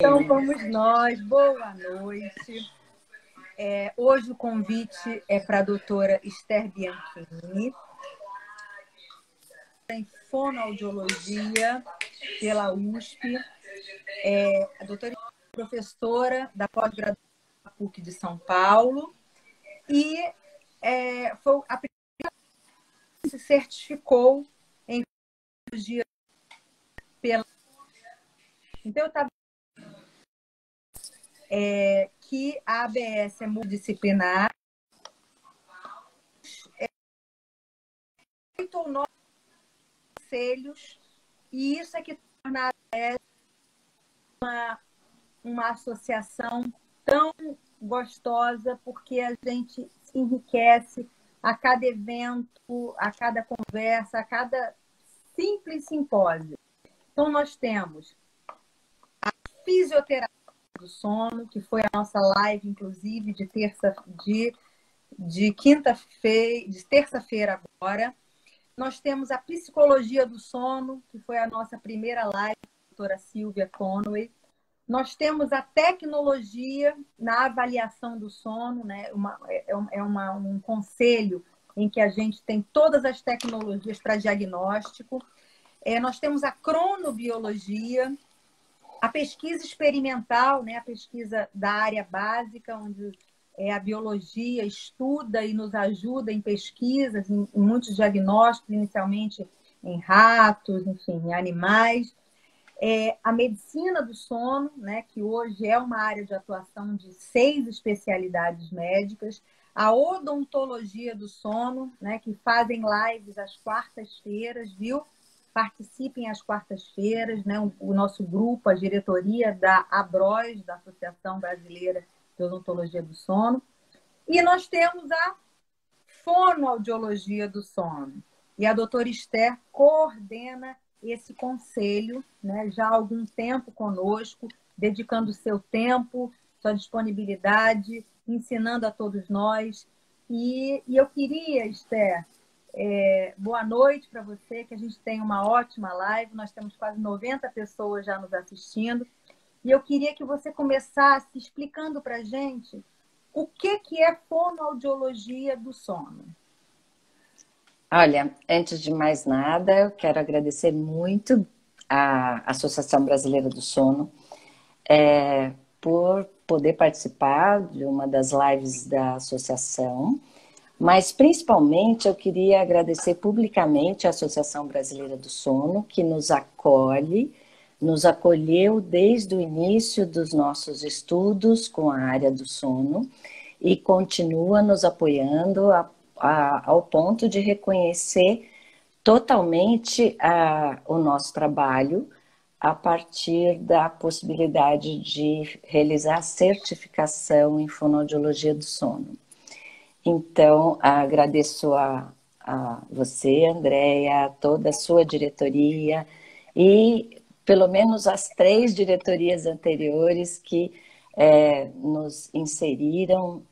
Então, vamos nós. Boa noite. Hoje o convite é para a doutora Esther Bianchini, em fonoaudiologia pela USP. A doutora é professora da pós-graduação da PUC de São Paulo e foi a primeira que se certificou em fonoaudiologia pela. Então, eu estava que a ABS é multidisciplinar, 8 ou 9 conselhos, e isso é que torna a ABS uma associação tão gostosa, porque a gente se enriquece a cada evento, a cada conversa, a cada simples simpósio. Então, nós temos a fisioterapia do sono, que foi a nossa live, inclusive, de terça-feira agora. Nós temos a psicologia do sono, que foi a nossa primeira live, a doutora Silvia Conway. Nós temos a tecnologia na avaliação do sono, né? Um conselho em que a gente tem todas as tecnologias para diagnóstico. Nós temos a cronobiologia, a pesquisa experimental, né? A pesquisa da área básica, onde a biologia estuda e nos ajuda em pesquisas, em muitos diagnósticos, inicialmente em ratos, enfim, em animais. A medicina do sono, né, que hoje é uma área de atuação de 6 especialidades médicas. A odontologia do sono, né, que fazem lives às quartas-feiras, viu? Participem às quartas-feiras, né? O nosso grupo, a diretoria da ABROS, da Associação Brasileira de Odontologia do Sono. E nós temos a fonoaudiologia do sono. E a doutora Esther coordena esse conselho, né, já há algum tempo conosco, dedicando seu tempo, sua disponibilidade, ensinando a todos nós. E eu queria, Esther, boa noite para você, que a gente tem uma ótima live, nós temos quase 90 pessoas já nos assistindo, e eu queria que você começasse explicando para a gente o que é fonoaudiologia do sono. Olha, antes de mais nada, eu quero agradecer muito à Associação Brasileira do Sono por poder participar de uma das lives da associação, mas principalmente eu queria agradecer publicamente à Associação Brasileira do Sono, que nos acolheu desde o início dos nossos estudos com a área do sono e continua nos apoiando ao ponto de reconhecer totalmente o nosso trabalho a partir da possibilidade de realizar certificação em fonoaudiologia do sono. Então, agradeço a você, Andréia, a toda a sua diretoria e pelo menos as 3 diretorias anteriores que nos inseriram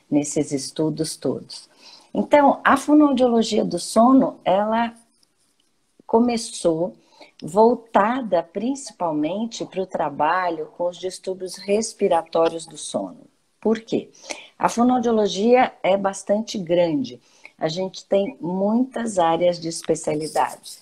nesses estudos todos. Então, a fonoaudiologia do sono, ela começou voltada principalmente para o trabalho com os distúrbios respiratórios do sono. Por quê? A fonoaudiologia é bastante grande. A gente tem muitas áreas de especialidade.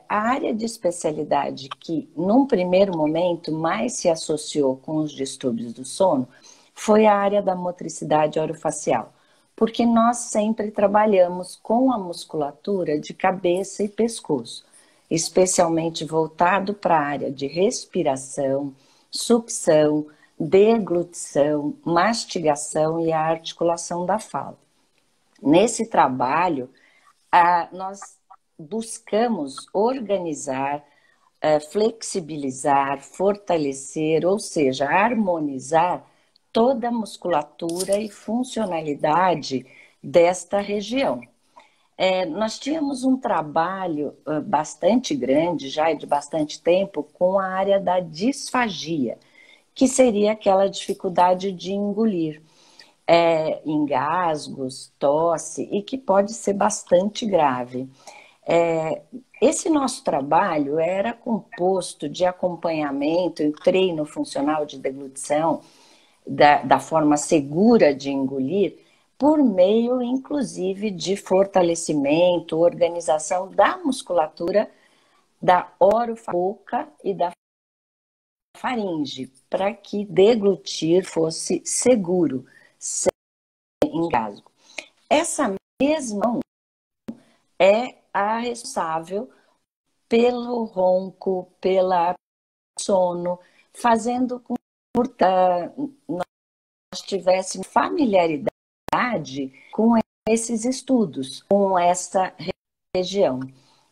A área de especialidade que, num primeiro momento, mais se associou com os distúrbios do sono foi a área da motricidade orofacial, porque nós sempre trabalhamos com a musculatura de cabeça e pescoço, especialmente voltado para a área de respiração, sucção, deglutição, mastigação e a articulação da fala. Nesse trabalho, nós buscamos organizar, flexibilizar, fortalecer, ou seja, harmonizar toda a musculatura e funcionalidade desta região. Nós tínhamos um trabalho bastante grande, já de bastante tempo, com a área da disfagia, que seria aquela dificuldade de engolir, engasgos, tosse, e que pode ser bastante grave. Esse nosso trabalho era composto de acompanhamento e treino funcional de deglutição, da forma segura de engolir, por meio, inclusive, de fortalecimento, organização da musculatura da orofaringe e da faringe, para que deglutir fosse seguro, sem engasgo. Essa mesma mão é a responsável pelo ronco, pela sono, fazendo com que nós tivéssemos familiaridade com esses estudos, com essa região.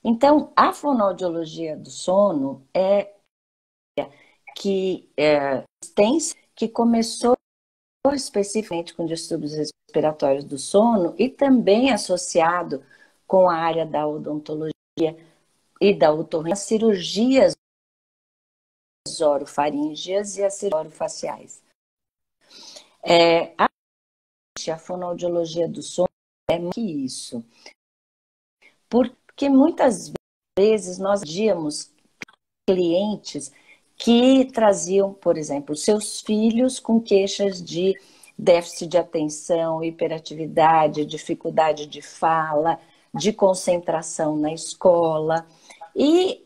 Então, a fonoaudiologia do sono que começou especificamente com distúrbios respiratórios do sono e também associado com a área da odontologia e da otorrina, as cirurgias orofaríngeas e as cirurgias orofaciais. A fonoaudiologia do sono é mais que isso, porque muitas vezes nós víamos clientes que traziam, por exemplo, seus filhos com queixas de déficit de atenção, hiperatividade, dificuldade de fala, de concentração na escola. E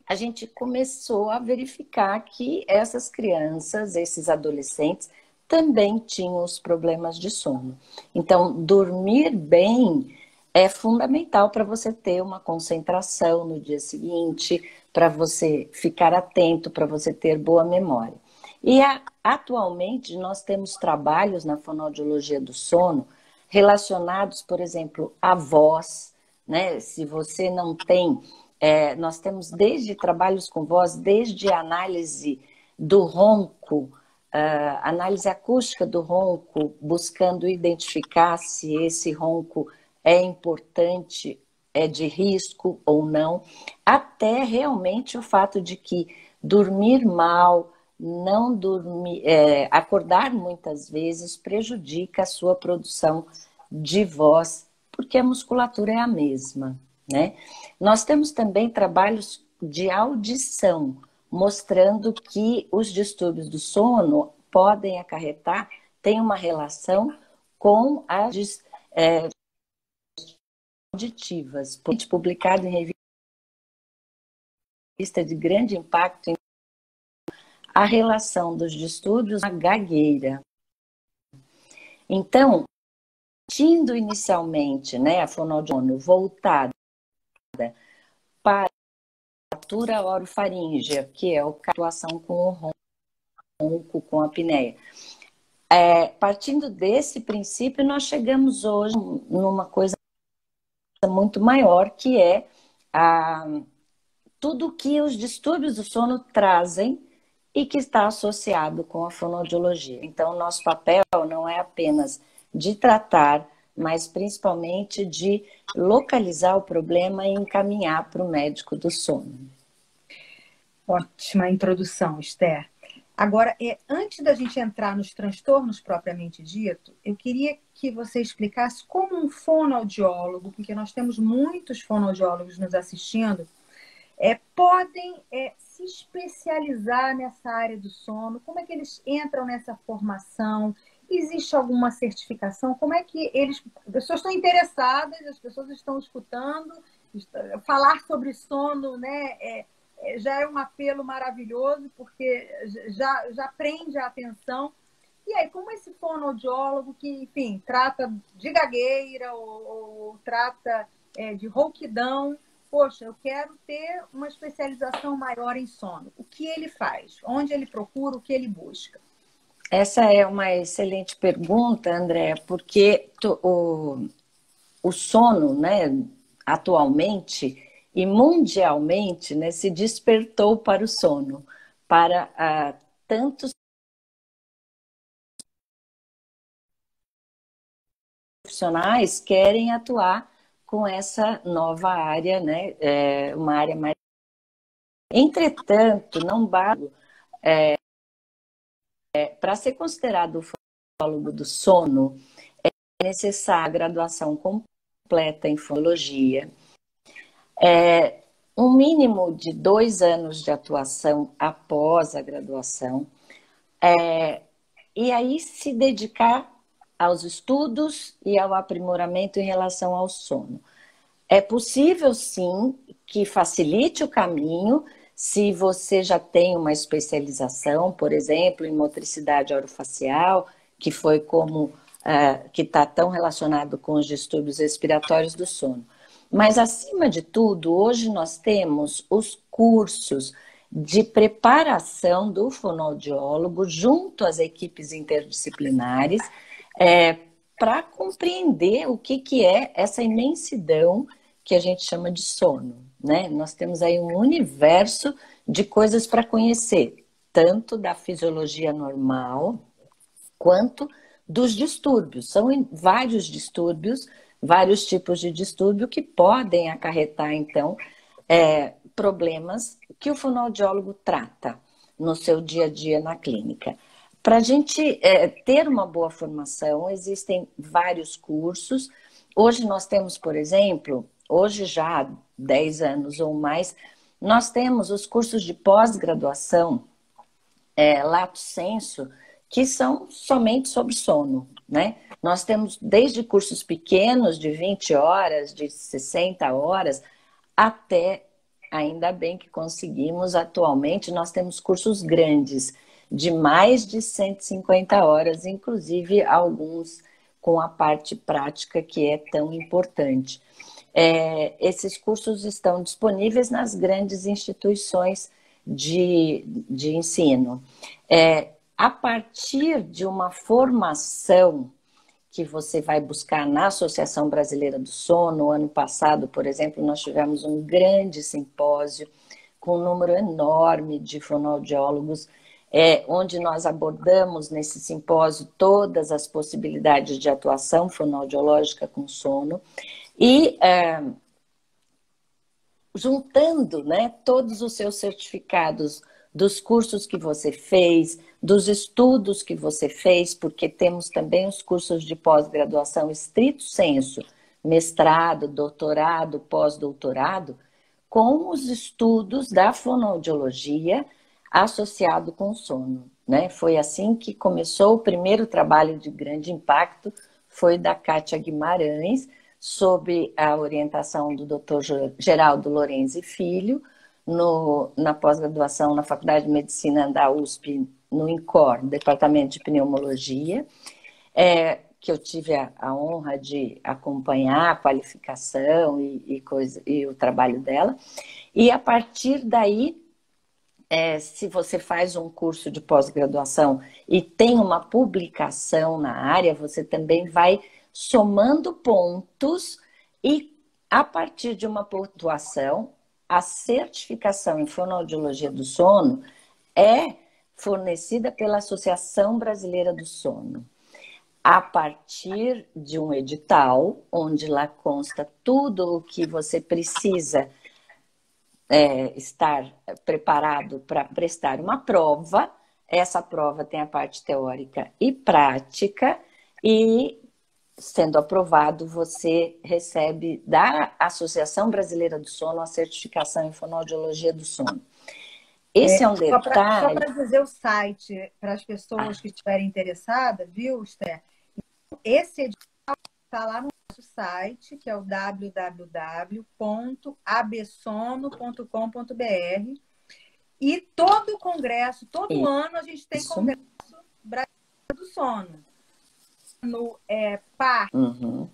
a gente começou a verificar que essas crianças, esses adolescentes, também tinham os problemas de sono. Então, dormir bem é fundamental para você ter uma concentração no dia seguinte, para você ficar atento, para você ter boa memória. E atualmente nós temos trabalhos na fonoaudiologia do sono relacionados, por exemplo, à voz, né? Se você não tem, nós temos desde trabalhos com voz, desde análise do ronco, análise acústica do ronco, buscando identificar se esse ronco é importante, é de risco ou não, até realmente o fato de que dormir mal, não dormir, acordar muitas vezes prejudica a sua produção de voz, porque a musculatura é a mesma, né? Nós temos também trabalhos de audição, mostrando que os distúrbios do sono podem acarretar, tem uma relação com as auditivas, publicado em revista de grande impacto em a relação dos distúrbios com a gagueira. Então, partindo inicialmente, né, a fonoaudiologia voltada para a atuação orofaríngea, que é a atuação com o ronco, com a apneia. Partindo desse princípio, nós chegamos hoje numa coisa muito maior, que é tudo que os distúrbios do sono trazem e que está associado com a fonoaudiologia. Então, nosso papel não é apenas de tratar, mas principalmente de localizar o problema e encaminhar para o médico do sono. Ótima introdução, Esther. Agora, antes da gente entrar nos transtornos propriamente dito, eu queria que você explicasse como um fonoaudiólogo, porque nós temos muitos fonoaudiólogos nos assistindo, podem se especializar nessa área do sono. Como é que eles entram nessa formação? Existe alguma certificação? Como é que as pessoas estão interessadas, as pessoas estão escutando, falar sobre sono, né? Já é um apelo maravilhoso, porque já prende a atenção. E aí, como esse fonoaudiólogo que, enfim, trata de gagueira ou trata de rouquidão, poxa, eu quero ter uma especialização maior em sono. O que ele faz? Onde ele procura? O que ele busca? Essa é uma excelente pergunta, André, porque o sono, né, atualmente e mundialmente, né, se despertou para o sono, para tantos profissionais querem atuar com essa nova área, né, uma área mais... Entretanto, não basta... para ser considerado fonoaudiólogo do sono, é necessária a graduação completa em fonologia, Um mínimo de 2 anos de atuação após a graduação, e aí se dedicar aos estudos e ao aprimoramento em relação ao sono. É possível, sim, que facilite o caminho se você já tem uma especialização, por exemplo, em motricidade orofacial, que foi que está tão relacionado com os distúrbios respiratórios do sono. Mas, acima de tudo, hoje nós temos os cursos de preparação do fonoaudiólogo junto às equipes interdisciplinares, para compreender o que é essa imensidão que a gente chama de sono, né? Nós temos aí um universo de coisas para conhecer, tanto da fisiologia normal quanto dos distúrbios. São vários distúrbios, vários tipos de distúrbio que podem acarretar, então, problemas que o fonoaudiólogo trata no seu dia a dia na clínica. Para a gente ter uma boa formação, existem vários cursos. Hoje nós temos, por exemplo, hoje já há 10 anos ou mais, nós temos os cursos de pós-graduação, lato sensu, que são somente sobre sono, né? Nós temos desde cursos pequenos de 20 horas, de 60 horas, até, ainda bem que conseguimos, atualmente nós temos cursos grandes, de mais de 150 horas, inclusive alguns com a parte prática que é tão importante. Esses cursos estão disponíveis nas grandes instituições de ensino. A partir de uma formação que você vai buscar na Associação Brasileira do Sono, ano passado, por exemplo, nós tivemos um grande simpósio com um número enorme de fonoaudiólogos, onde nós abordamos nesse simpósio todas as possibilidades de atuação fonoaudiológica com sono e juntando, né, todos os seus certificados dos cursos que você fez, dos estudos que você fez, porque temos também os cursos de pós-graduação estrito sensu, mestrado, doutorado, pós-doutorado, com os estudos da fonoaudiologia associado com o sono, né? Foi assim que começou o primeiro trabalho de grande impacto, foi da Kátia Guimarães, sob a orientação do Dr. Geraldo Lorenzi Filho, na pós-graduação na Faculdade de Medicina da USP, no INCOR, Departamento de Pneumologia, que eu tive a honra de acompanhar a qualificação e o trabalho dela. E a partir daí, se você faz um curso de pós-graduação e tem uma publicação na área, você também vai somando pontos e, a partir de uma pontuação, a certificação em fonoaudiologia do sono é fornecida pela Associação Brasileira do Sono, a partir de um edital, onde lá consta tudo o que você precisa estar preparado para prestar uma prova. Essa prova tem a parte teórica e prática, e, sendo aprovado, você recebe da Associação Brasileira do Sono a certificação em fonoaudiologia do sono. Esse é um detalhe. Só para dizer o site, para as pessoas que estiverem interessadas, viu, Esther? Esse edital está lá no nosso site, que é o www.absono.com.br. E todo congresso, todo ano, a gente tem congresso brasileiro do sono. No par. Uhum.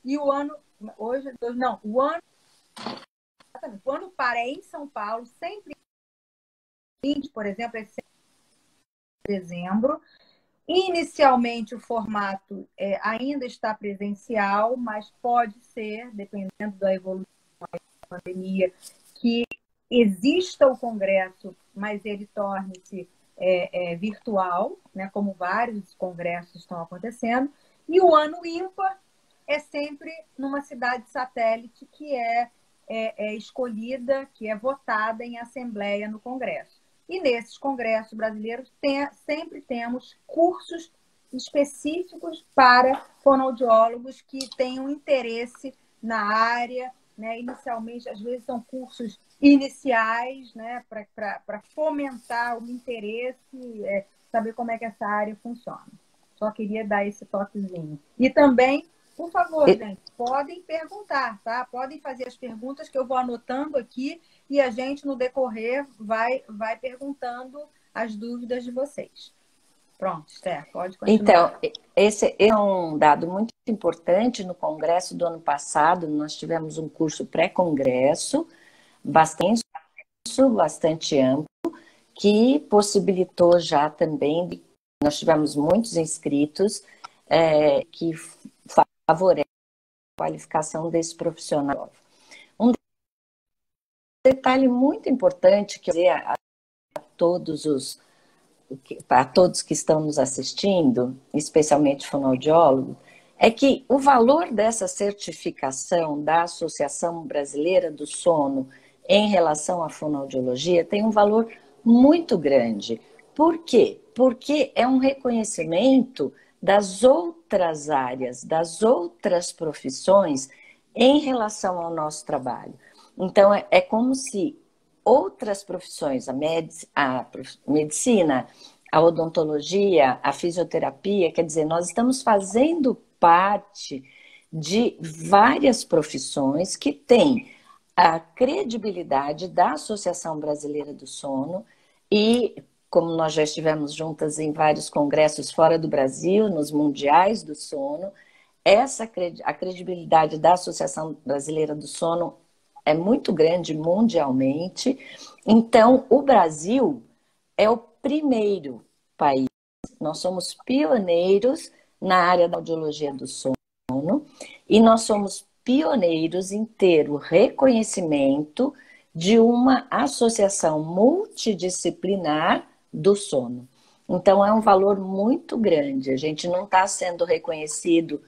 E o ano. Hoje, não, o ano. O ano par é em São Paulo, sempre. Por exemplo, é sempre em dezembro. Inicialmente, o formato ainda está presencial, mas pode ser, dependendo da evolução da pandemia, que exista o congresso, mas ele torne-se virtual, né, como vários congressos estão acontecendo. E o ano ímpar é sempre numa cidade satélite que é escolhida, que é votada em assembleia no congresso. E nesses congressos brasileiros sempre temos cursos específicos para fonoaudiólogos que tenham interesse na área, né? Inicialmente, às vezes, são cursos iniciais, né? Para fomentar o interesse, saber como é que essa área funciona. Só queria dar esse toquezinho. E também, por favor, gente, podem perguntar, tá? Podem fazer as perguntas que eu vou anotando aqui e a gente, no decorrer, vai perguntando as dúvidas de vocês. Pronto, Esther, pode continuar. Então, esse é um dado muito importante. No congresso do ano passado, nós tivemos um curso pré-congresso, bastante amplo, que possibilitou já também, nós tivemos muitos inscritos, que favorecem a qualificação desse profissional. Um detalhe muito importante que eu dizer a todos que estão nos assistindo, especialmente fonoaudiólogos, é que o valor dessa certificação da Associação Brasileira do Sono em relação à fonoaudiologia tem um valor muito grande. Por quê? Porque é um reconhecimento das outras áreas, das outras profissões em relação ao nosso trabalho. Então, é como se outras profissões, a medicina, a odontologia, a fisioterapia, quer dizer, nós estamos fazendo parte de várias profissões que têm a credibilidade da Associação Brasileira do Sono e, como nós já estivemos juntas em vários congressos fora do Brasil, nos mundiais do sono, a credibilidade da Associação Brasileira do Sono é muito grande mundialmente. Então, o Brasil é o primeiro país. Nós somos pioneiros na área da audiologia do sono e nós somos pioneiros em ter o reconhecimento de uma associação multidisciplinar do sono. Então, é um valor muito grande. A gente não está sendo reconhecido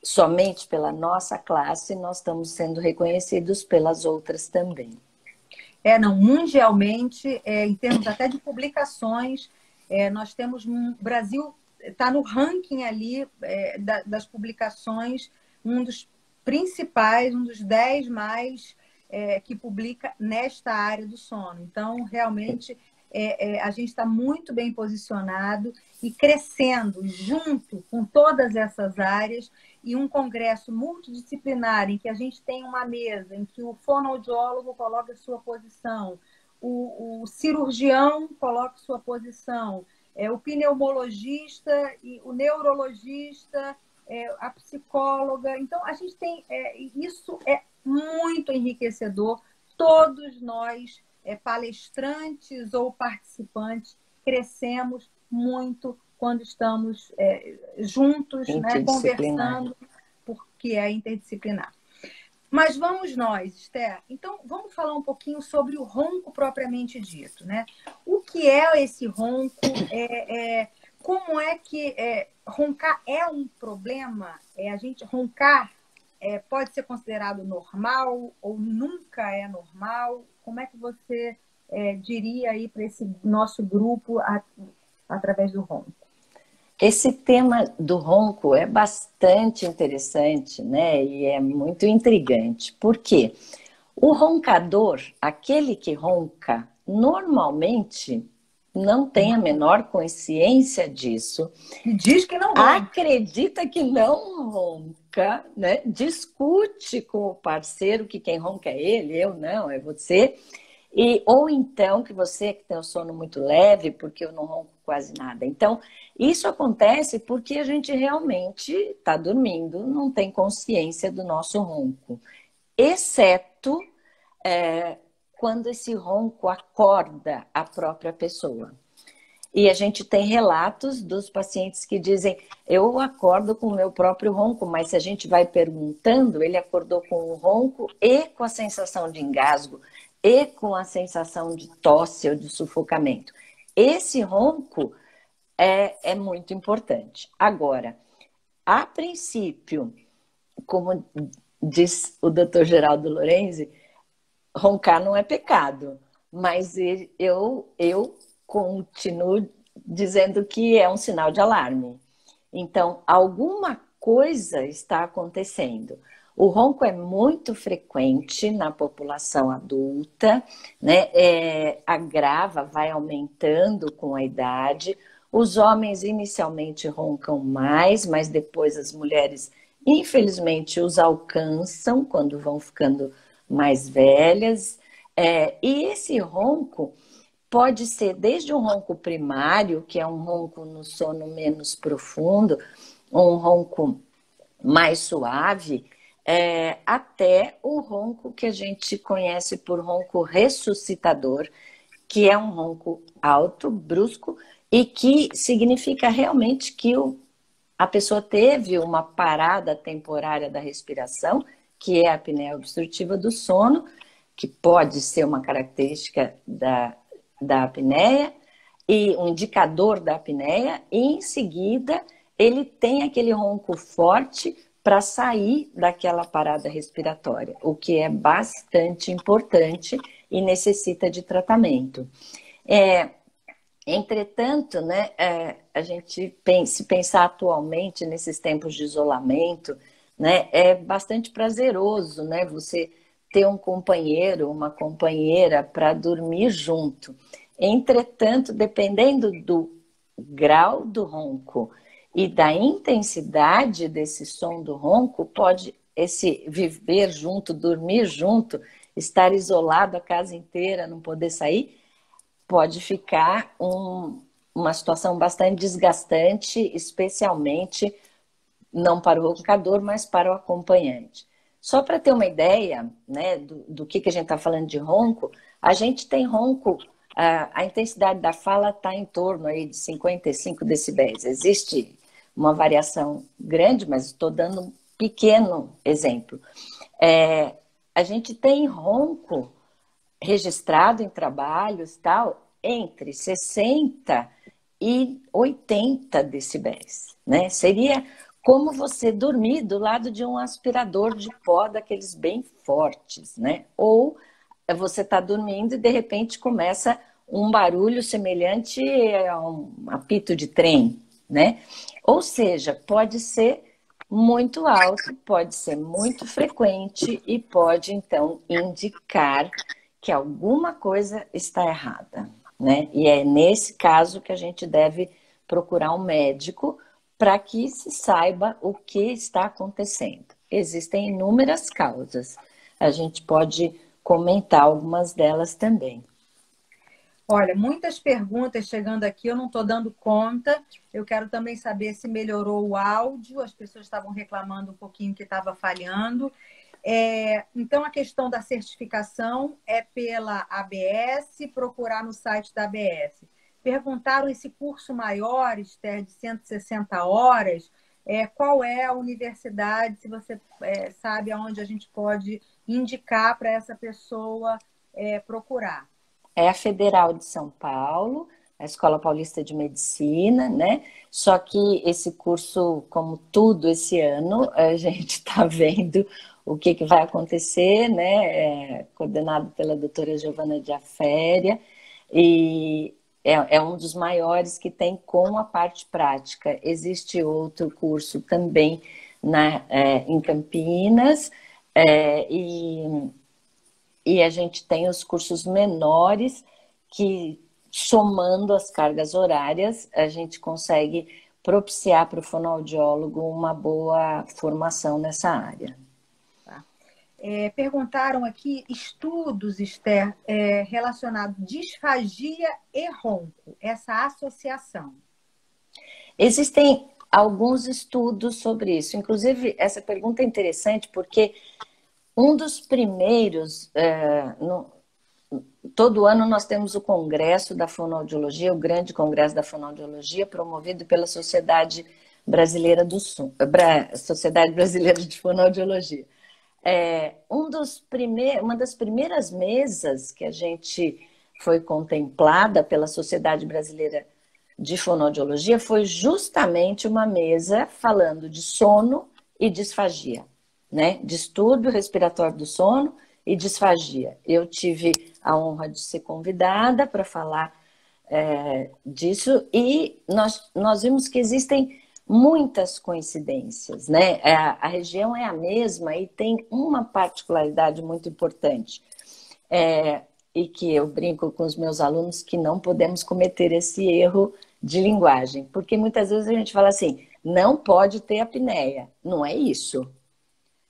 somente pela nossa classe, nós estamos sendo reconhecidos pelas outras também. Não, mundialmente, em termos até de publicações, nós temos, o Brasil está no ranking ali das publicações, um dos principais, um dos 10 mais que publica nesta área do sono. Então, realmente, a gente está muito bem posicionado e crescendo junto com todas essas áreas, e um congresso multidisciplinar em que a gente tem uma mesa em que o fonoaudiólogo coloca a sua posição, o cirurgião coloca a sua posição, o pneumologista e o neurologista, a psicóloga. Então, a gente tem... isso é muito enriquecedor. Todos nós, palestrantes ou participantes, crescemos muito quando estamos juntos, né, conversando, porque é interdisciplinar. Mas vamos nós, Esther. Então, vamos falar um pouquinho sobre o ronco propriamente dito, né? O que é esse ronco? Como é que roncar é um problema? A gente roncar pode ser considerado normal ou nunca é normal? Como é que você diria aí para esse nosso grupo através do ronco? Esse tema do ronco é bastante interessante, né? E é muito intrigante. Por quê? O roncador, aquele que ronca, normalmente não tem a menor consciência disso. E diz que não ronca. Acredita que não ronca, né? Discute com o parceiro que quem ronca é ele, eu não, é você. Ou então que você que tem o sono muito leve, porque eu não ronco quase nada. Então, isso acontece porque a gente realmente está dormindo, não tem consciência do nosso ronco. Exceto quando esse ronco acorda a própria pessoa. E a gente tem relatos dos pacientes que dizem, eu acordo com o meu próprio ronco, mas se a gente vai perguntando, ele acordou com o ronco e com a sensação de engasgo, e com a sensação de tosse ou de sufocamento. Esse ronco é muito importante. Agora, a princípio, como diz o Dr. Geraldo Lorenzi, roncar não é pecado, mas eu continuo dizendo que é um sinal de alarme. Então, alguma coisa está acontecendo. O ronco é muito frequente na população adulta, né? Agrava, vai aumentando com a idade. Os homens inicialmente roncam mais, mas depois as mulheres, infelizmente, os alcançam quando vão ficando mais velhas. E esse ronco pode ser desde um ronco primário, que é um ronco no sono menos profundo, um ronco mais suave, até o ronco que a gente conhece por ronco ressuscitador, que é um ronco alto, brusco, e que significa realmente que a pessoa teve uma parada temporária da respiração, que é a apneia obstrutiva do sono, que pode ser uma característica da apneia, e um indicador da apneia, e em seguida ele tem aquele ronco forte para sair daquela parada respiratória, o que é bastante importante e necessita de tratamento. Entretanto, né, a gente se pensar atualmente nesses tempos de isolamento, né, é bastante prazeroso, né, você ter um companheiro, uma companheira para dormir junto. Entretanto, dependendo do grau do ronco e da intensidade desse som do ronco, pode esse viver junto, dormir junto, estar isolado a casa inteira, não poder sair, pode ficar uma situação bastante desgastante, especialmente não para o roncador, mas para o acompanhante. Só para ter uma ideia, né, do que a gente está falando de ronco, a gente tem ronco, a intensidade da fala está em torno aí de 55 decibéis. Existe uma variação grande, mas estou dando um pequeno exemplo. A gente tem ronco registrado em trabalhos tal, entre 60 e 80 decibéis, né? Seria como você dormir do lado de um aspirador de pó daqueles bem fortes, né? Ou você está dormindo e de repente começa um barulho semelhante a um apito de trem, né? Ou seja, pode ser muito alto, pode ser muito frequente e pode então indicar que alguma coisa está errada, né? E é nesse caso que a gente deve procurar um médico para que se saiba o que está acontecendo. Existem inúmeras causas. A gente pode comentar algumas delas também. Olha, muitas perguntas chegando aqui, eu não estou dando conta. Eu quero também saber se melhorou o áudio. As pessoas estavam reclamando um pouquinho que estava falhando. Então, a questão da certificação é pela ABS, procurar no site da ABS. Perguntaram esse curso maior, Esther, de 160 horas, qual é a universidade, se você sabe aonde a gente pode indicar para essa pessoa procurar. É a Federal de São Paulo, a Escola Paulista de Medicina, né? Só que esse curso, como tudo esse ano, a gente está vendo o que vai acontecer, né? Coordenado pela doutora Giovana Diaféria, e é um dos maiores que tem com a parte prática. Existe outro curso também em Campinas, e a gente tem os cursos menores que, somando as cargas horárias, a gente consegue propiciar para o fonoaudiólogo uma boa formação nessa área. Perguntaram aqui estudos, Esther, relacionados à disfagia e ronco, essa associação. Existem alguns estudos sobre isso. Inclusive, essa pergunta é interessante porque um dos primeiros, todo ano nós temos o Congresso da Fonoaudiologia, o grande Congresso da Fonoaudiologia, promovido pela Sociedade Brasileira do Som, Sociedade Brasileira de Fonoaudiologia. Uma das primeiras mesas que a gente foi contemplada pela Sociedade Brasileira de Fonoaudiologia foi justamente uma mesa falando de sono e disfagia, né? Distúrbio respiratório do sono e disfagia. Eu tive a honra de ser convidada para falar disso e nós vimos que existem muitas coincidências, né? A região é a mesma e tem uma particularidade muito importante. E que eu brinco com os meus alunos que não podemos cometer esse erro de linguagem, porque muitas vezes a gente fala assim, não pode ter apneia. Não é isso.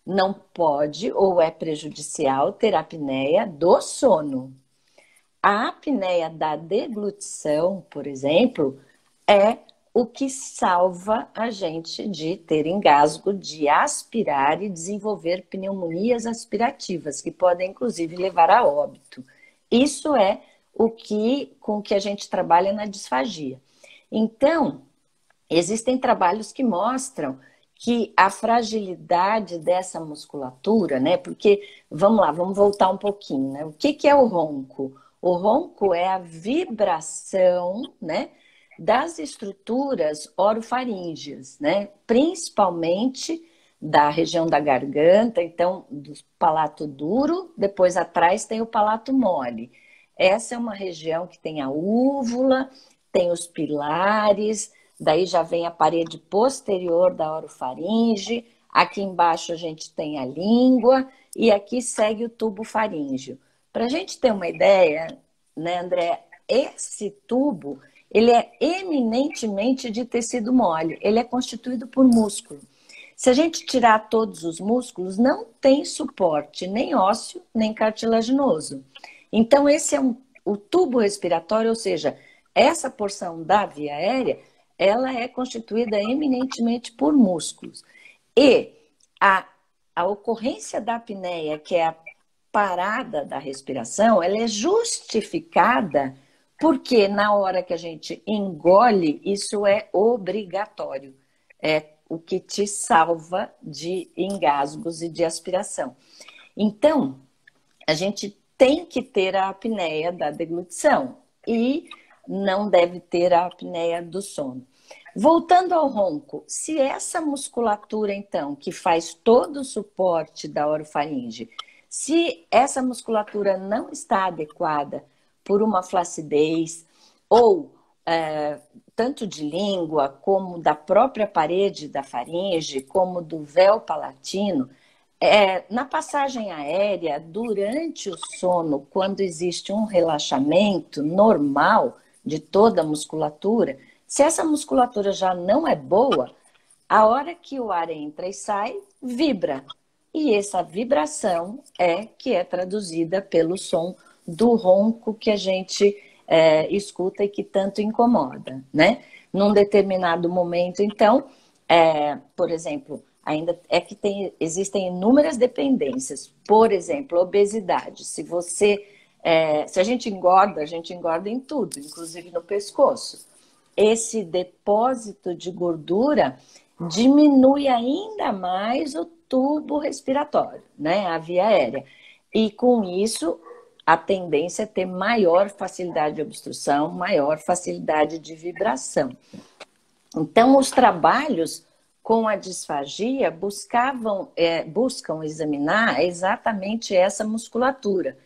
Não pode ou é prejudicial ter apneia do sono. A apneia da deglutição, por exemplo, é o que salva a gente de ter engasgo, de aspirar e desenvolver pneumonias aspirativas, que podem inclusive levar a óbito. Isso é com que a gente trabalha na disfagia. Então, existem trabalhos que mostram que a fragilidade dessa musculatura, né? Porque, vamos lá, vamos voltar um pouquinho, né? O que é o ronco? O ronco é a vibração, né, das estruturas orofaríngeas, né? Principalmente da região da garganta, então, do palato duro, depois atrás tem o palato mole. Essa é uma região que tem a úvula, tem os pilares, daí já vem a parede posterior da orofaringe, aqui embaixo a gente tem a língua e aqui segue o tubo faríngeo. Para a gente ter uma ideia, né, André, esse tubo, ele é eminentemente de tecido mole, ele é constituído por músculo. Se a gente tirar todos os músculos, não tem suporte nem ósseo, nem cartilaginoso. Então, esse é o tubo respiratório, ou seja, essa porção da via aérea, ela é constituída eminentemente por músculos. E a ocorrência da apneia, que é a parada da respiração, ela é justificada porque na hora que a gente engole, isso é obrigatório. É o que te salva de engasgos e de aspiração. Então, a gente tem que ter a apneia da deglutição e não deve ter a apneia do sono. Voltando ao ronco, se essa musculatura, então, que faz todo o suporte da orofaringe, se essa musculatura não está adequada por uma flacidez ou tanto de língua como da própria parede da faringe, como do véu palatino, na passagem aérea, durante o sono, quando existe um relaxamento normal de toda a musculatura, se essa musculatura já não é boa, a hora que o ar entra e sai, vibra. E essa vibração que é traduzida pelo som do ronco que a gente escuta e que tanto incomoda, né? Num determinado momento, então, por exemplo, ainda que existem inúmeras dependências. Por exemplo, obesidade. Se a gente engorda em tudo, inclusive no pescoço. Esse depósito de gordura diminui ainda mais o tubo respiratório, né? A via aérea. E com isso, a tendência é ter maior facilidade de obstrução, maior facilidade de vibração. Então, os trabalhos com a disfagia buscam examinar exatamente essa musculatura.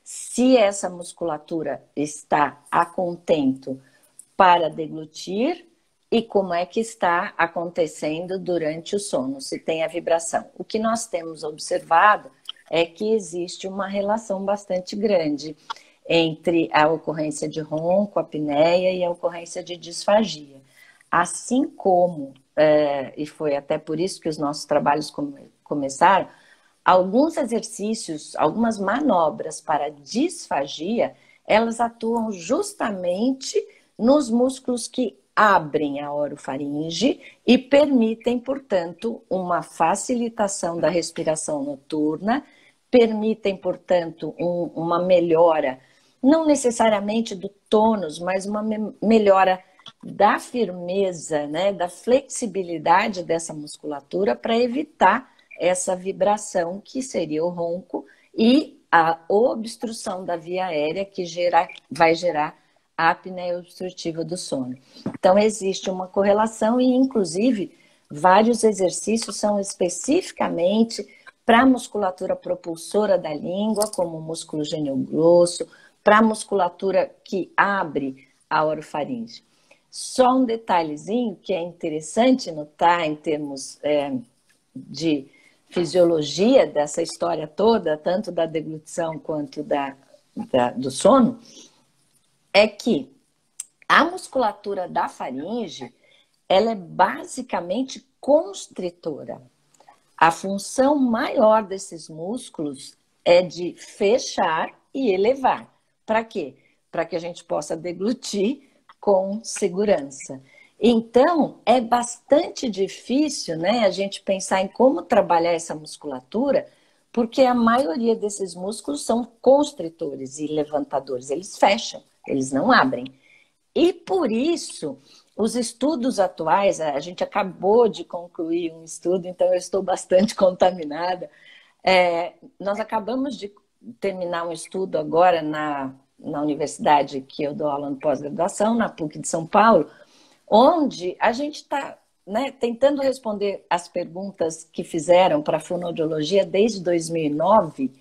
Se essa musculatura está a contento para deglutir e como é que está acontecendo durante o sono, se tem a vibração. O que nós temos observado é que existe uma relação bastante grande entre a ocorrência de ronco, apneia e a ocorrência de disfagia. Assim como, e foi até por isso que os nossos trabalhos começaram, alguns exercícios, algumas manobras para disfagia, elas atuam justamente nos músculos que abrem a orofaringe e permitem, portanto, uma facilitação da respiração noturna, permitem, portanto, uma melhora, não necessariamente do tônus, mas uma melhora da firmeza, né, da flexibilidade dessa musculatura para evitar essa vibração que seria o ronco e a obstrução da via aérea que vai gerar a apneia obstrutiva do sono. Então, existe uma correlação e, inclusive, vários exercícios são especificamente para a musculatura propulsora da língua, como o músculo geniogrosso, para a musculatura que abre a orofaringe. Só um detalhezinho que é interessante notar em termos de fisiologia dessa história toda, tanto da deglutição quanto do sono, é que a musculatura da faringe, ela é basicamente constritora. A função maior desses músculos é de fechar e elevar. Para quê? Para que a gente possa deglutir com segurança. Então, é bastante difícil, né, a gente pensar em como trabalhar essa musculatura, porque a maioria desses músculos são constritores e levantadores, eles fecham, eles não abrem. E por isso, os estudos atuais, a gente acabou de concluir um estudo, então eu estou bastante contaminada. Nós acabamos de terminar um estudo agora na universidade que eu dou aula no pós-graduação, na PUC de São Paulo, onde a gente está, né, tentando responder as perguntas que fizeram para a fonoaudiologia desde 2009,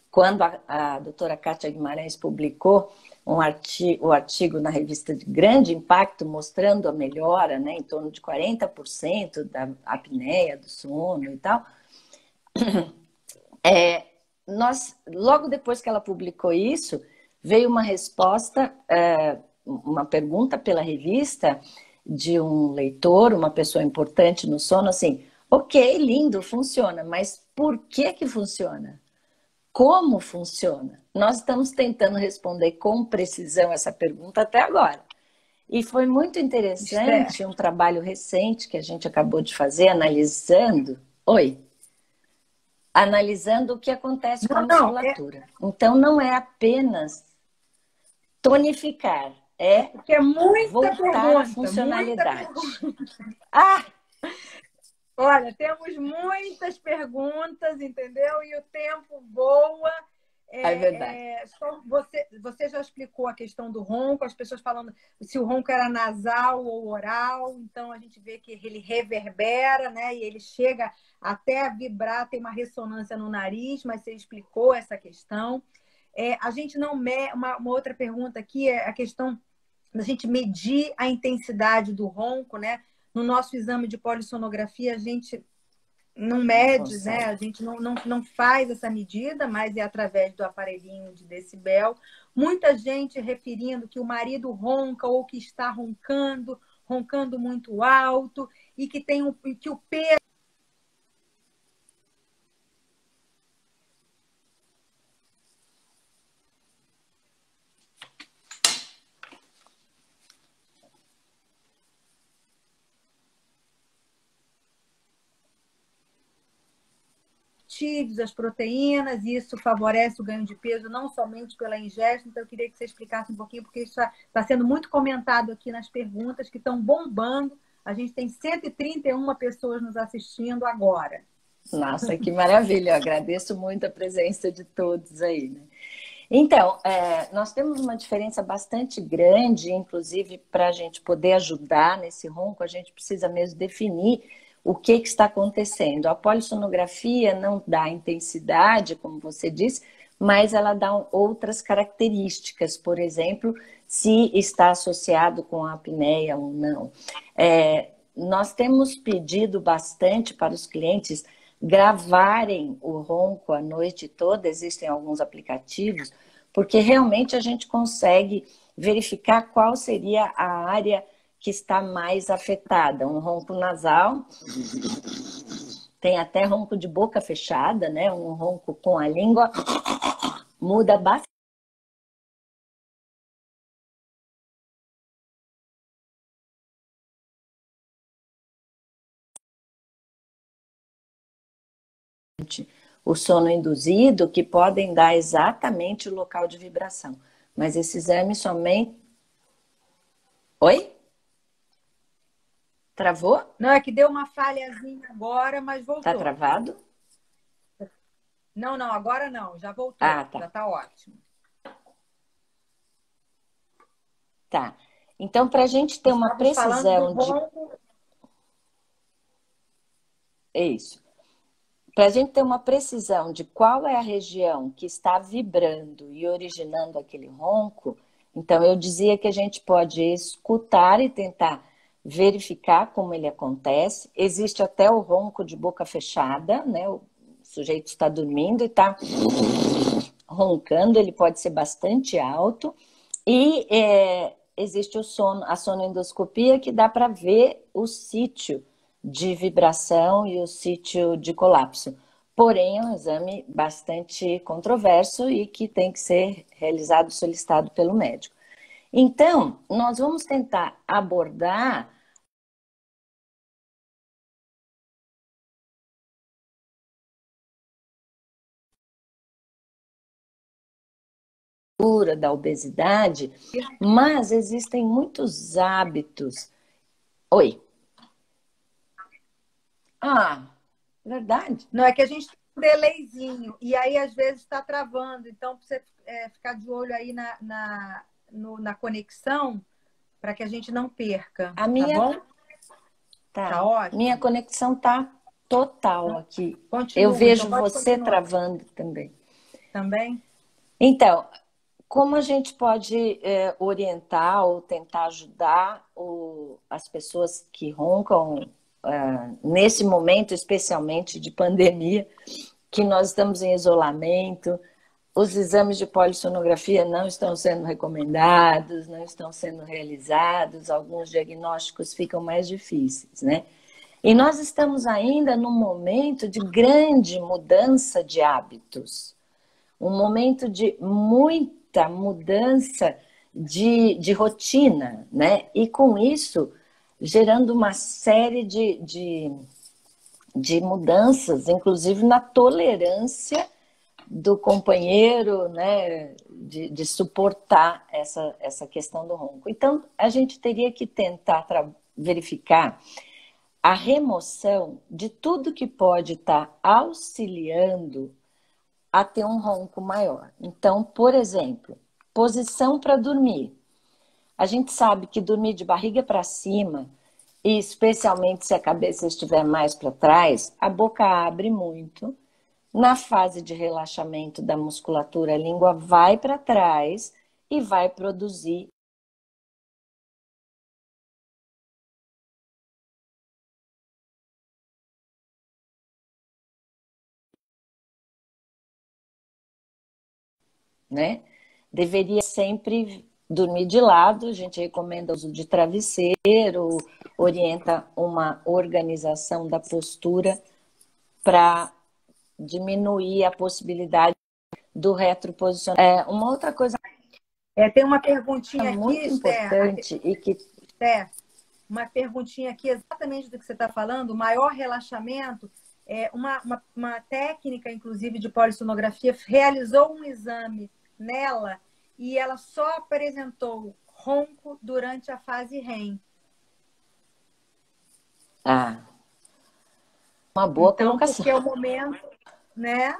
quando a doutora Kátia Guimarães publicou o artigo na revista de grande impacto, mostrando a melhora, né, em torno de 40% da apneia, do sono e tal. Logo depois que ela publicou isso, veio uma resposta, uma pergunta pela revista de um leitor, uma pessoa importante no sono, assim, ok, lindo, funciona, mas por que funciona? Como funciona? Nós estamos tentando responder com precisão essa pergunta até agora. E foi muito interessante um trabalho recente que a gente acabou de fazer, analisando o que acontece com a musculatura. Então, não é apenas tonificar, porque é muita voltar à funcionalidade. Olha, temos muitas perguntas, entendeu? E o tempo voa. É verdade. Você já explicou a questão do ronco, as pessoas falando se o ronco era nasal ou oral, então a gente vê que ele reverbera, né? E ele chega até a vibrar, tem uma ressonância no nariz, mas você explicou essa questão. A gente não uma outra pergunta aqui é a questão da gente medir a intensidade do ronco, né? No nosso exame de polissonografia, a gente não mede, né? A gente não faz essa medida, mas é através do aparelhinho de decibel. Muita gente referindo que o marido ronca ou que está roncando muito alto e que que o peso as proteínas, e isso favorece o ganho de peso não somente pela ingesta. Então, eu queria que você explicasse um pouquinho, porque isso está sendo muito comentado aqui nas perguntas, que estão bombando. A gente tem 131 pessoas nos assistindo agora. Nossa, que maravilha! Eu agradeço muito a presença de todos aí, né? Então, nós temos uma diferença bastante grande, inclusive para a gente poder ajudar nesse ronco, a gente precisa mesmo definir o que está acontecendo. A polissonografia não dá intensidade, como você disse, mas ela dá outras características, por exemplo, se está associado com a apneia ou não. Nós temos pedido bastante para os clientes gravarem o ronco a noite toda, existem alguns aplicativos, porque realmente a gente consegue verificar qual seria a área que está mais afetada. Um ronco nasal, tem até ronco de boca fechada, né? Um ronco com a língua, muda bastante. O sono induzido, que podem dar exatamente o local de vibração. Mas esse exame somente... Oi? Travou? Não, é que deu uma falhazinha agora, mas voltou. Tá travado? Não, agora não, já voltou. Tá. Já tá ótimo. Tá. Então, para a gente ter uma precisão de... Isso. Para a gente ter uma precisão de qual é a região que está vibrando e originando aquele ronco, Então, eu dizia que a gente pode escutar e tentar verificar como ele acontece. Existe até o ronco de boca fechada, né? O sujeito está dormindo e está roncando, ele pode ser bastante alto. E existe a sonoendoscopia, que dá para ver o sítio de vibração e o sítio de colapso. Porém, é um exame bastante controverso e que tem que ser realizado, solicitado pelo médico. Então, nós vamos tentar abordar da obesidade, mas existem muitos hábitos. Oi. Ah, verdade. Não é que a gente tem um delayzinho, e aí às vezes está travando. Então, para você ficar de olho aí na conexão, para que a gente não perca, A tá minha bom? Tá minha ótimo. conexão tá total aqui. Eu Continua, então vejo pode você continuar travando também. também. Então, como a gente pode orientar ou tentar ajudar as pessoas que roncam nesse momento, especialmente de pandemia, que nós estamos em isolamento, os exames de polissonografia não estão sendo recomendados, não estão sendo realizados, alguns diagnósticos ficam mais difíceis, né? E nós estamos ainda num momento de grande mudança de hábitos, um momento de muita mudança de rotina, né? E com isso, gerando uma série de mudanças, inclusive na tolerância do companheiro, né? De suportar essa questão do ronco. Então, a gente teria que tentar verificar a remoção de tudo que pode estar auxiliando a ter um ronco maior. Então, por exemplo, posição para dormir. A gente sabe que dormir de barriga para cima, e especialmente se a cabeça estiver mais para trás, a boca abre muito. Na fase de relaxamento da musculatura, a língua vai para trás e vai produzir, né? Deveria sempre dormir de lado, a gente recomenda o uso de travesseiro, orienta uma organização da postura para diminuir a possibilidade do retroposicionamento. Uma outra coisa Tem uma perguntinha aqui, muito importante e que Esther, uma perguntinha aqui exatamente do que você está falando, o maior relaxamento. Uma técnica, inclusive, de polissonografia realizou um exame nela e ela só apresentou ronco durante a fase REM. Uma boa Então, colocação. porque é o momento, né?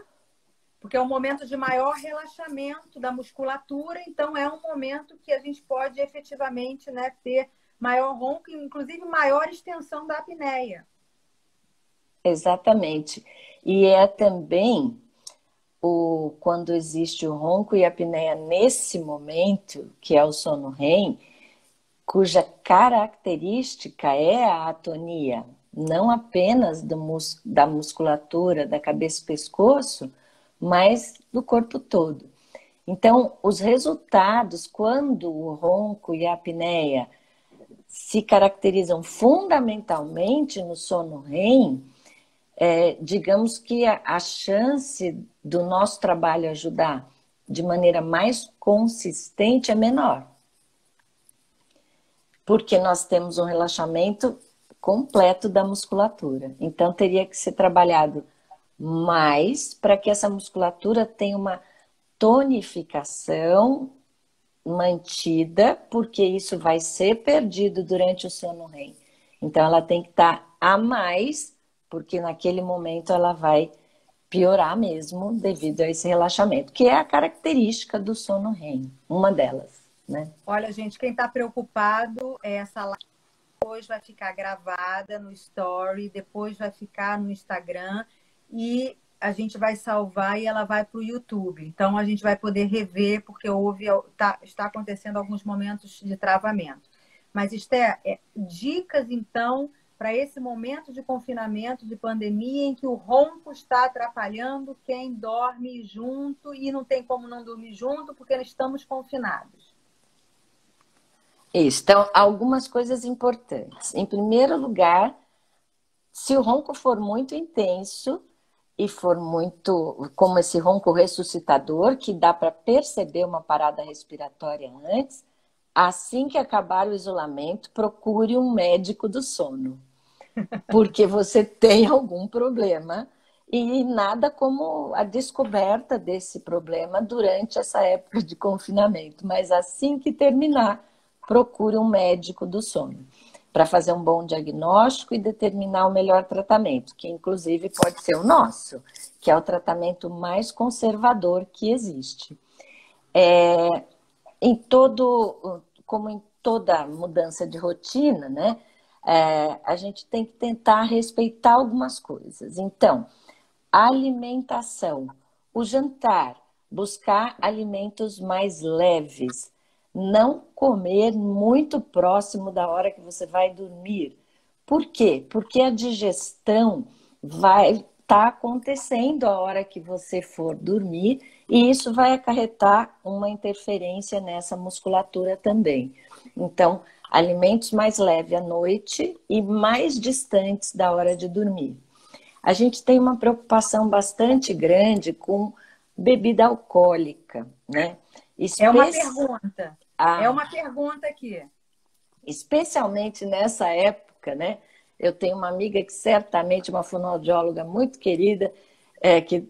Porque é um momento de maior relaxamento da musculatura, então é um momento que a gente pode efetivamente, né, ter maior ronco, inclusive maior extensão da apneia. Exatamente. E é também quando existe o ronco e a apneia nesse momento, que é o sono REM, cuja característica é a atonia, não apenas da musculatura da cabeça e pescoço, mas do corpo todo. Então, os resultados, quando o ronco e a apneia se caracterizam fundamentalmente no sono REM, digamos que a chance do nosso trabalho ajudar de maneira mais consistente é menor. Porque nós temos um relaxamento completo da musculatura. Então, teria que ser trabalhado mais para que essa musculatura tenha uma tonificação mantida, porque isso vai ser perdido durante o sono REM. Então, ela tem que estar a mais, porque naquele momento ela vai piorar mesmo devido a esse relaxamento, que é a característica do sono REM, uma delas, né? Olha, gente, quem está preocupado, essa live depois vai ficar gravada no Story, depois vai ficar no Instagram. E a gente vai salvar e ela vai para o YouTube. Então, a gente vai poder rever, porque está acontecendo alguns momentos de travamento. Mas, Esther, dicas, então, para esse momento de confinamento, de pandemia, em que o ronco está atrapalhando quem dorme junto e não tem como não dormir junto, porque estamos confinados. Isso. Então, algumas coisas importantes. Em primeiro lugar, se o ronco for muito intenso e for muito, como esse ronco ressuscitador, que dá para perceber uma parada respiratória antes, assim que acabar o isolamento, procure um médico do sono, porque você tem algum problema e nada como a descoberta desse problema durante essa época de confinamento. Mas assim que terminar, procure um médico do sono para fazer um bom diagnóstico e determinar o melhor tratamento, que inclusive pode ser o nosso, que é o tratamento mais conservador que existe. Como em toda mudança de rotina, né? A gente tem que tentar respeitar algumas coisas. Então, a alimentação, o jantar, buscar alimentos mais leves, não comer muito próximo da hora que você vai dormir. Por quê? Porque a digestão vai estar acontecendo a hora que você for dormir e isso vai acarretar uma interferência nessa musculatura também. Então, alimentos mais leves à noite e mais distantes da hora de dormir. A gente tem uma preocupação bastante grande com bebida alcoólica, né? É uma pergunta. É uma pergunta aqui. Especialmente nessa época, né? Eu tenho uma amiga que certamente, uma fonoaudióloga muito querida, que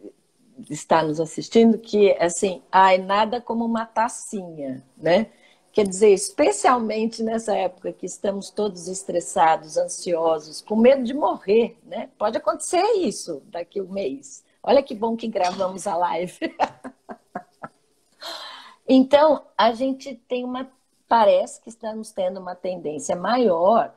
está nos assistindo, que assim, nada como uma tacinha, né? Quer dizer, especialmente nessa época que estamos todos estressados, ansiosos, com medo de morrer, né? Pode acontecer isso daqui a um mês. Olha que bom que gravamos a live. Então, a gente parece que estamos tendo uma tendência maior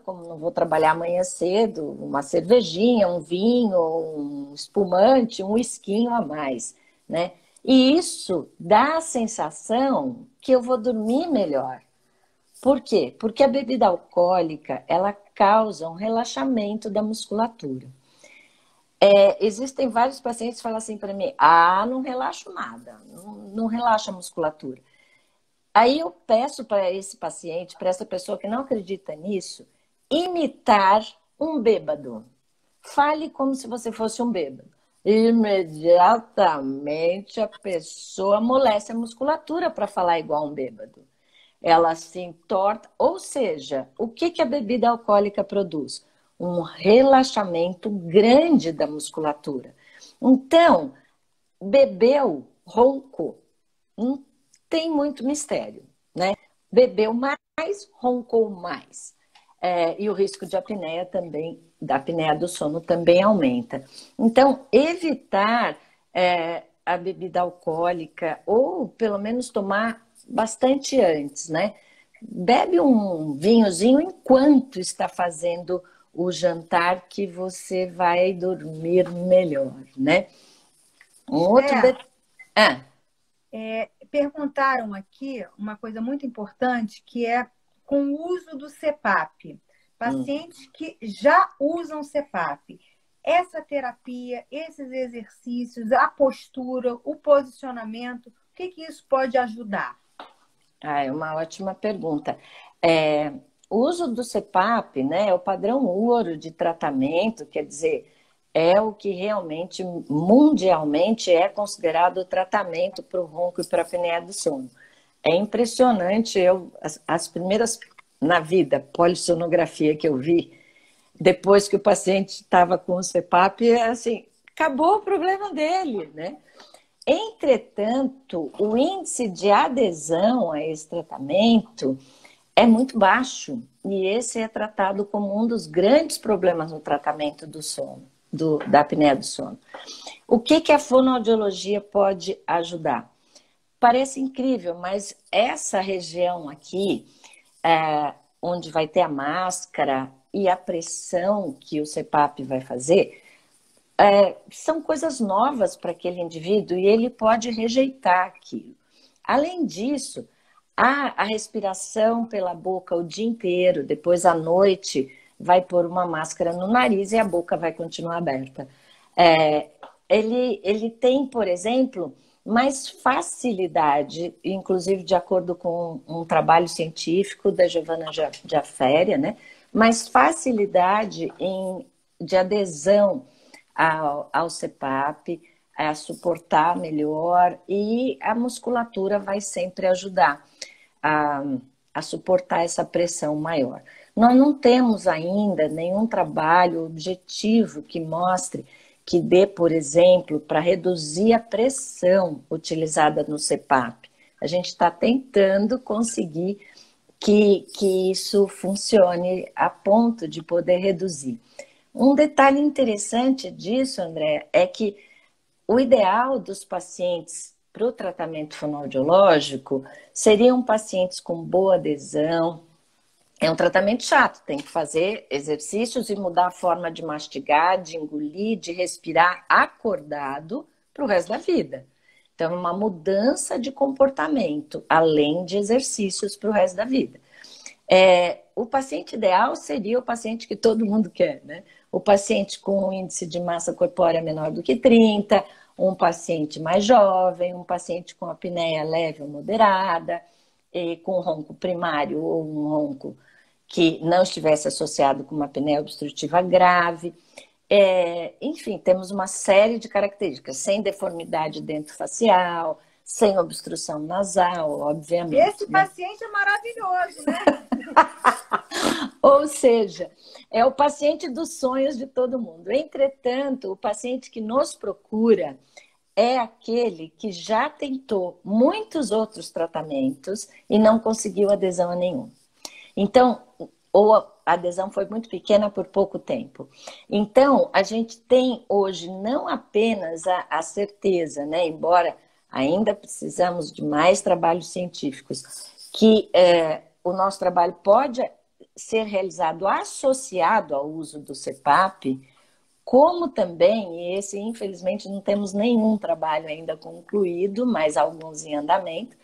como não vou trabalhar amanhã cedo, uma cervejinha, um vinho, um espumante, um whiskinho a mais, né? E isso dá a sensação que eu vou dormir melhor. Por quê? Porque a bebida alcoólica, ela causa um relaxamento da musculatura. Existem vários pacientes que falam assim para mim, não relaxo nada, não relaxa a musculatura. Aí eu peço para esse paciente, para essa pessoa que não acredita nisso, imitar um bêbado. Fale como se você fosse um bêbado. Imediatamente a pessoa amolece a musculatura para falar igual um bêbado. Ela se entorta, ou seja, o que a bebida alcoólica produz? Um relaxamento grande da musculatura. Então, bebeu ronco, não tem muito mistério, né? Bebeu mais, roncou mais. E o risco de apneia também, da apneia do sono também aumenta. Então, evitar a bebida alcoólica, ou pelo menos tomar bastante antes, né? Bebe um vinhozinho enquanto está fazendo o jantar, que você vai dormir melhor, né? Perguntaram aqui uma coisa muito importante, que é com o uso do CPAP. Pacientes que já usam CPAP. Essa terapia, esses exercícios, a postura, o posicionamento, o que isso pode ajudar? É uma ótima pergunta. O uso do CPAP, né, é o padrão ouro de tratamento, quer dizer, é o que realmente, mundialmente, é considerado o tratamento para o ronco e para a apneia do sono. É impressionante, as primeiras, na vida, polissonografia que eu vi, depois que o paciente estava com o CPAP, assim, acabou o problema dele, né? Entretanto, o índice de adesão a esse tratamento é muito baixo, e esse é tratado como um dos grandes problemas no tratamento do sono, da apneia do sono. O que a fonoaudiologia pode ajudar? Parece incrível, mas essa região aqui, onde vai ter a máscara e a pressão que o CPAP vai fazer, são coisas novas para aquele indivíduo e ele pode rejeitar aquilo. Além disso, há a respiração pela boca o dia inteiro, depois à noite vai pôr uma máscara no nariz e a boca vai continuar aberta. Ele tem, por exemplo, mais facilidade, inclusive de acordo com um trabalho científico da Giovanna Giaféria, né? Mais facilidade de adesão ao CPAP, a suportar melhor, e a musculatura vai sempre ajudar a suportar essa pressão maior. Nós não temos ainda nenhum trabalho objetivo que mostre que dê, por exemplo, para reduzir a pressão utilizada no CPAP. A gente está tentando conseguir que isso funcione a ponto de poder reduzir. Um detalhe interessante disso, André, é que o ideal dos pacientes para o tratamento fonoaudiológico seriam pacientes com boa adesão. É um tratamento chato, tem que fazer exercícios e mudar a forma de mastigar, de engolir, de respirar acordado para o resto da vida. Então, é uma mudança de comportamento, além de exercícios para o resto da vida. O paciente ideal seria o paciente que todo mundo quer, né? O paciente com um índice de massa corpórea menor do que 30, um paciente mais jovem, um paciente com apneia leve ou moderada, com ronco primário ou um ronco que não estivesse associado com uma apneia obstrutiva grave. Enfim, temos uma série de características, sem deformidade dentofacial, sem obstrução nasal, obviamente. Esse paciente é maravilhoso, né? Ou seja, é o paciente dos sonhos de todo mundo. Entretanto, o paciente que nos procura é aquele que já tentou muitos outros tratamentos e não conseguiu adesão a nenhum. Então, ou a adesão foi muito pequena por pouco tempo. Então, a gente tem hoje não apenas a certeza, né, embora ainda precisamos de mais trabalhos científicos, que o nosso trabalho pode ser realizado associado ao uso do CPAP, como também, e esse infelizmente não temos nenhum trabalho ainda concluído, mas alguns em andamento,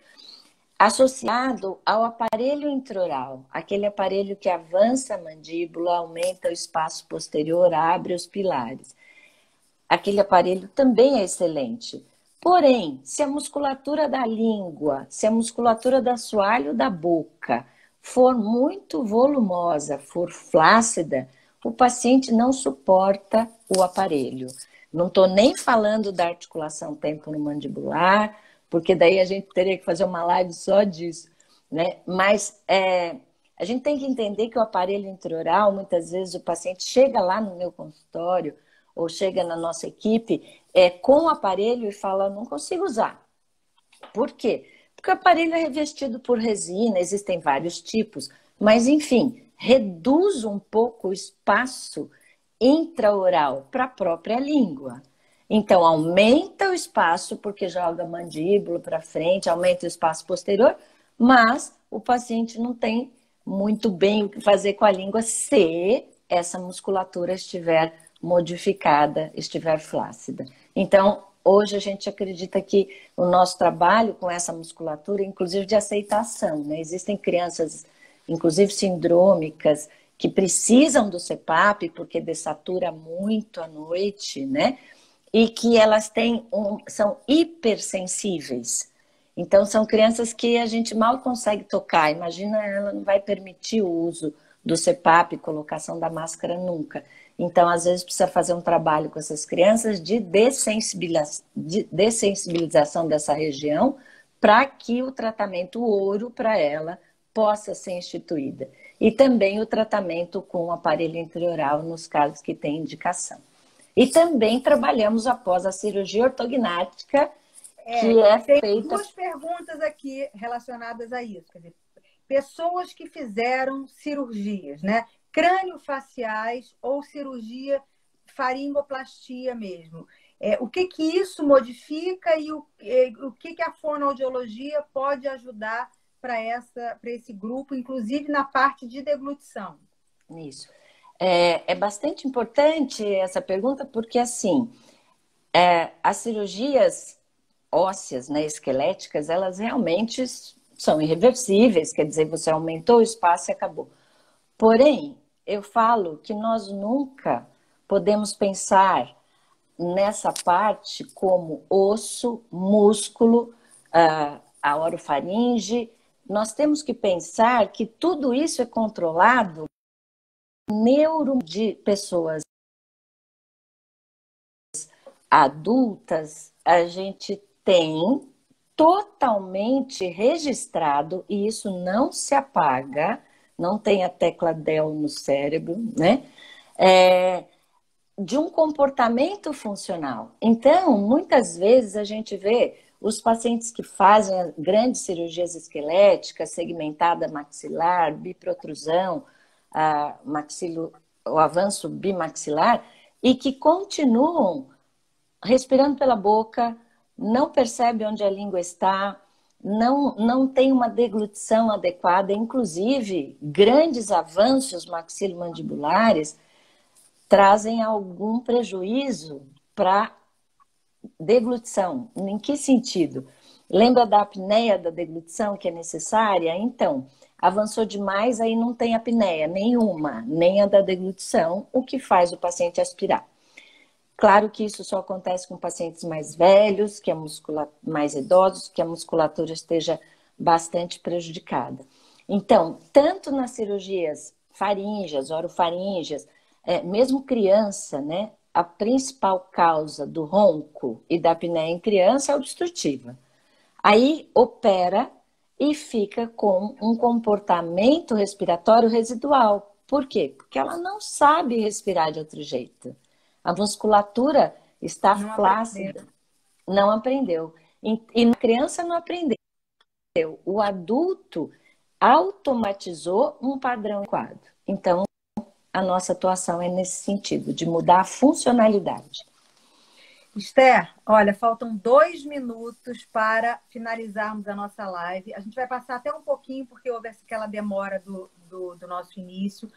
associado ao aparelho intraoral, aquele aparelho que avança a mandíbula, aumenta o espaço posterior, abre os pilares. Aquele aparelho também é excelente. Porém, se a musculatura da língua, se a musculatura do assoalho da boca for muito volumosa, for flácida, o paciente não suporta o aparelho. Não estou nem falando da articulação temporomandibular, porque daí a gente teria que fazer uma live só disso, né? Mas a gente tem que entender que o aparelho intraoral, muitas vezes o paciente chega lá no meu consultório ou chega na nossa equipe com o aparelho e fala, não consigo usar. Por quê? Porque o aparelho é revestido por resina, existem vários tipos, mas enfim, reduz um pouco o espaço intraoral para a própria língua. Então, aumenta o espaço, porque joga a mandíbula para frente, aumenta o espaço posterior, mas o paciente não tem muito bem o que fazer com a língua se essa musculatura estiver modificada, estiver flácida. Então, hoje a gente acredita que o nosso trabalho com essa musculatura, inclusive de aceitação, né? Existem crianças, inclusive sindrômicas, que precisam do CPAP porque dessatura muito à noite, né? E que elas são hipersensíveis. Então, são crianças que a gente mal consegue tocar. Imagina, ela não vai permitir o uso do CPAP, colocação da máscara nunca. Então, às vezes, precisa fazer um trabalho com essas crianças de dessensibilização dessa região para que o tratamento ouro para ela possa ser instituída. E também o tratamento com o aparelho intraoral nos casos que tem indicação. E também trabalhamos após a cirurgia ortognática, que é tem feita... duas perguntas aqui relacionadas a isso. Quer dizer, pessoas que fizeram cirurgias, né? Crâniofaciais ou cirurgia faringoplastia mesmo. O que isso modifica e o que a fonoaudiologia pode ajudar para esse grupo, inclusive na parte de deglutição? Isso. É bastante importante essa pergunta, porque assim, as cirurgias ósseas, né, esqueléticas, elas realmente são irreversíveis, quer dizer, você aumentou o espaço e acabou. Porém, eu falo que nós nunca podemos pensar nessa parte como osso, músculo, a orofaringe. Nós temos que pensar que tudo isso é controlado neuro de pessoas adultas. A gente tem totalmente registrado, e isso não se apaga, não tem a tecla DEL no cérebro, né? De um comportamento funcional. Então, muitas vezes a gente vê os pacientes que fazem grandes cirurgias esqueléticas, segmentada maxilar, biprotrusão, o avanço bimaxilar, e que continuam respirando pela boca, não percebe onde a língua está, não tem uma deglutição adequada, inclusive grandes avanços maxilomandibulares trazem algum prejuízo para deglutição. Em que sentido? Lembra da apneia da deglutição que é necessária? Então, avançou demais, aí não tem apneia nenhuma, nem a da deglutição, o que faz o paciente aspirar. Claro que isso só acontece com pacientes mais velhos, que mais idosos, que a musculatura esteja bastante prejudicada. Então, tanto nas cirurgias faríngeas, orofaríngeas, mesmo criança, né? A principal causa do ronco e da apneia em criança é obstrutiva. Aí opera e fica com um comportamento respiratório residual. Por quê? Porque ela não sabe respirar de outro jeito. A musculatura está flácida, não aprendeu. E na criança não aprendeu. O adulto automatizou um padrão adequado. Então, a nossa atuação é nesse sentido, de mudar a funcionalidade. Esther, olha, faltam 2 minutos para finalizarmos a nossa live. A gente vai passar até um pouquinho, porque houve aquela demora do nosso início.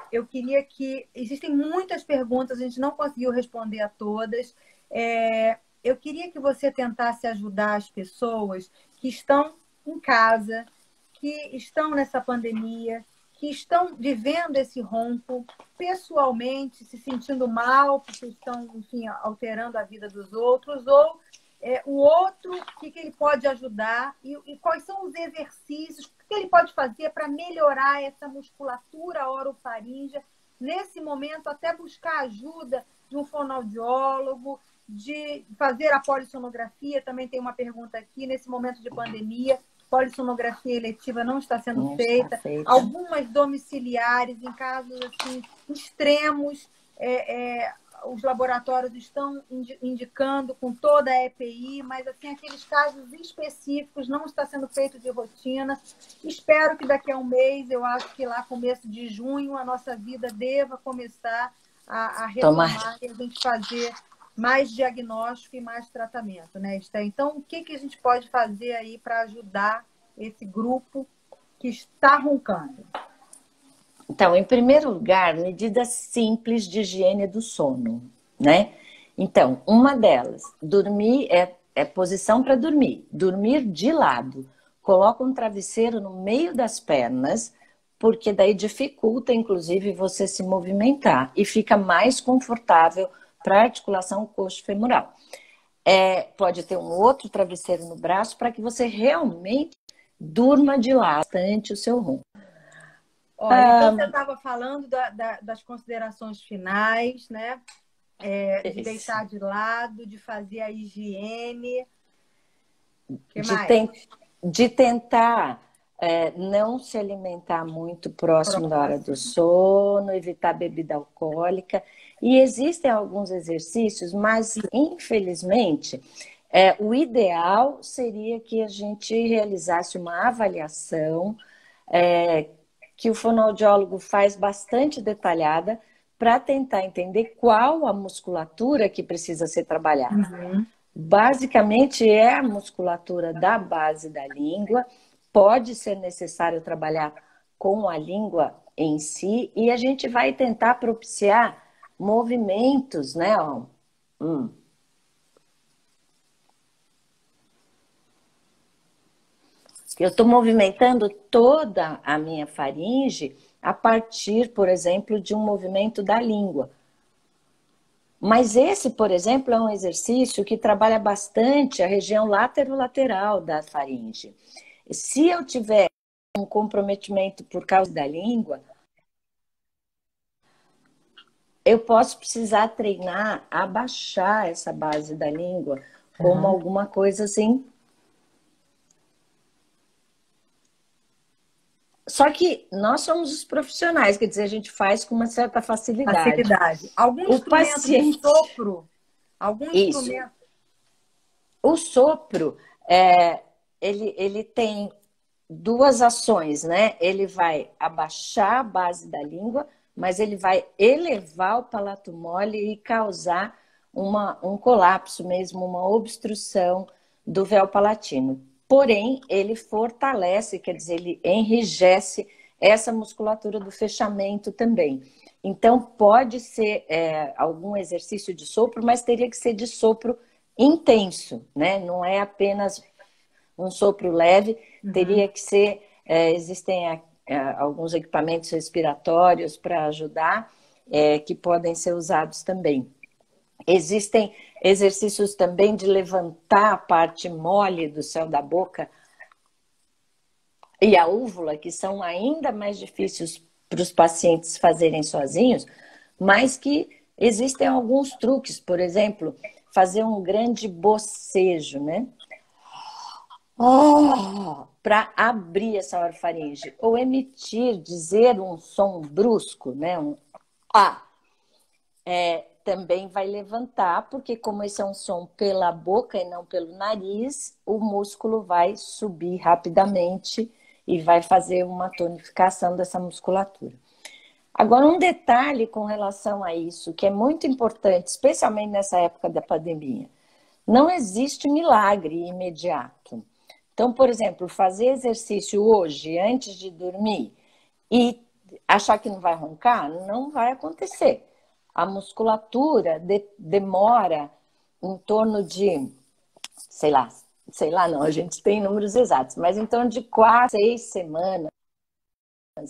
Eu queria que... Existem muitas perguntas, a gente não conseguiu responder a todas. Eu queria que você tentasse ajudar as pessoas que estão em casa, que estão nessa pandemia, que estão vivendo esse ronco pessoalmente, se sentindo mal, porque estão, enfim, alterando a vida dos outros, ou o outro, o que ele pode ajudar e quais são os exercícios, o que ele pode fazer para melhorar essa musculatura orofaríngea nesse momento, até buscar ajuda de um fonoaudiólogo, de fazer a polissonografia. Também tem uma pergunta aqui, nesse momento de pandemia, polissonografia eletiva não está sendo feita. Algumas domiciliares, em casos assim, extremos, os laboratórios estão indicando com toda a EPI, mas assim, aqueles casos específicos não está sendo feito de rotina. Espero que daqui a um mês, eu acho que lá começo de junho, a nossa vida deva começar a retomar e a gente fazer mais diagnóstico e mais tratamento, né, Esther? Então, o que a gente pode fazer aí para ajudar esse grupo que está roncando? Então, em primeiro lugar, medidas simples de higiene do sono, né? Então, uma delas, dormir é posição para dormir. Dormir de lado. Coloca um travesseiro no meio das pernas, porque daí dificulta, inclusive, você se movimentar e fica mais confortável para a articulação coxo-femoral. Pode ter um outro travesseiro no braço para que você realmente durma de lado bastante o seu ronco. Olha, então você estava falando das considerações finais, né? De deitar de lado, de fazer a higiene. De tentar não se alimentar muito próximo da hora do sono, evitar bebida alcoólica. E existem alguns exercícios, mas infelizmente o ideal seria que a gente realizasse uma avaliação que o fonoaudiólogo faz bastante detalhada para tentar entender qual a musculatura que precisa ser trabalhada. Uhum. Basicamente é a musculatura da base da língua. Pode ser necessário trabalhar com a língua em si, e a gente vai tentar propiciar movimentos, né? Ó. Eu estou movimentando toda a minha faringe a partir, por exemplo, de um movimento da língua. Mas esse, por exemplo, é um exercício que trabalha bastante a região lateral da faringe. Se eu tiver um comprometimento por causa da língua, eu posso precisar treinar, abaixar essa base da língua, como alguma coisa assim. Só que nós somos os profissionais, quer dizer, a gente faz com uma certa facilidade. Facilidade. Algum O instrumento de paciente, sopro? Algum isso, instrumento? o sopro, ele tem duas ações, né? Ele vai abaixar a base da língua, mas ele vai elevar o palato mole e causar um colapso mesmo, uma obstrução do véu palatino. Porém, ele fortalece, quer dizer, ele enrijece essa musculatura do fechamento também. Então, pode ser algum exercício de sopro, mas teria que ser de sopro intenso, né? Não é apenas um sopro leve, teria que ser. Existem alguns equipamentos respiratórios para ajudar, que podem ser usados também. Existem exercícios também de levantar a parte mole do céu da boca e a úvula, que são ainda mais difíceis para os pacientes fazerem sozinhos, mas que existem alguns truques, por exemplo, fazer um grande bocejo, né? Para abrir essa orofaringe, ou emitir, dizer um som brusco, né? Um A. Também vai levantar, porque como esse é um som pela boca e não pelo nariz, o músculo vai subir rapidamente e vai fazer uma tonificação dessa musculatura. Agora, um detalhe com relação a isso, que é muito importante, especialmente nessa época da pandemia. Não existe milagre imediato. Então, por exemplo, fazer exercício hoje, antes de dormir, e achar que não vai roncar, não vai acontecer. A musculatura demora em torno de, sei lá não, a gente tem números exatos, mas em torno de 4, 6 semanas,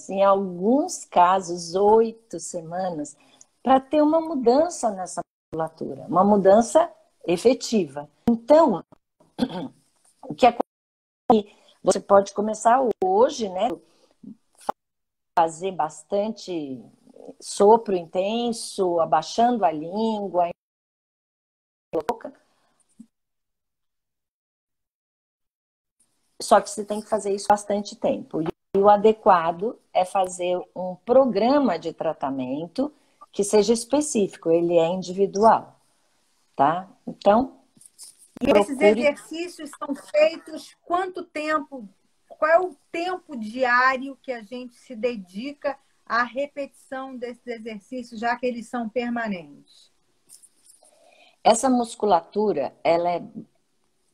em alguns casos, 8 semanas, para ter uma mudança nessa musculatura, uma mudança efetiva. Então, o que você pode começar hoje, né? Fazer bastante sopro intenso, abaixando a língua, só que você tem que fazer isso bastante tempo. E o adequado é fazer um programa de tratamento que seja específico, ele é individual, tá? Então, E esses procure. exercícios são feitos quanto tempo? Qual é o tempo diário que a gente se dedica à repetição desses exercícios, já que eles são permanentes? Essa musculatura, ela é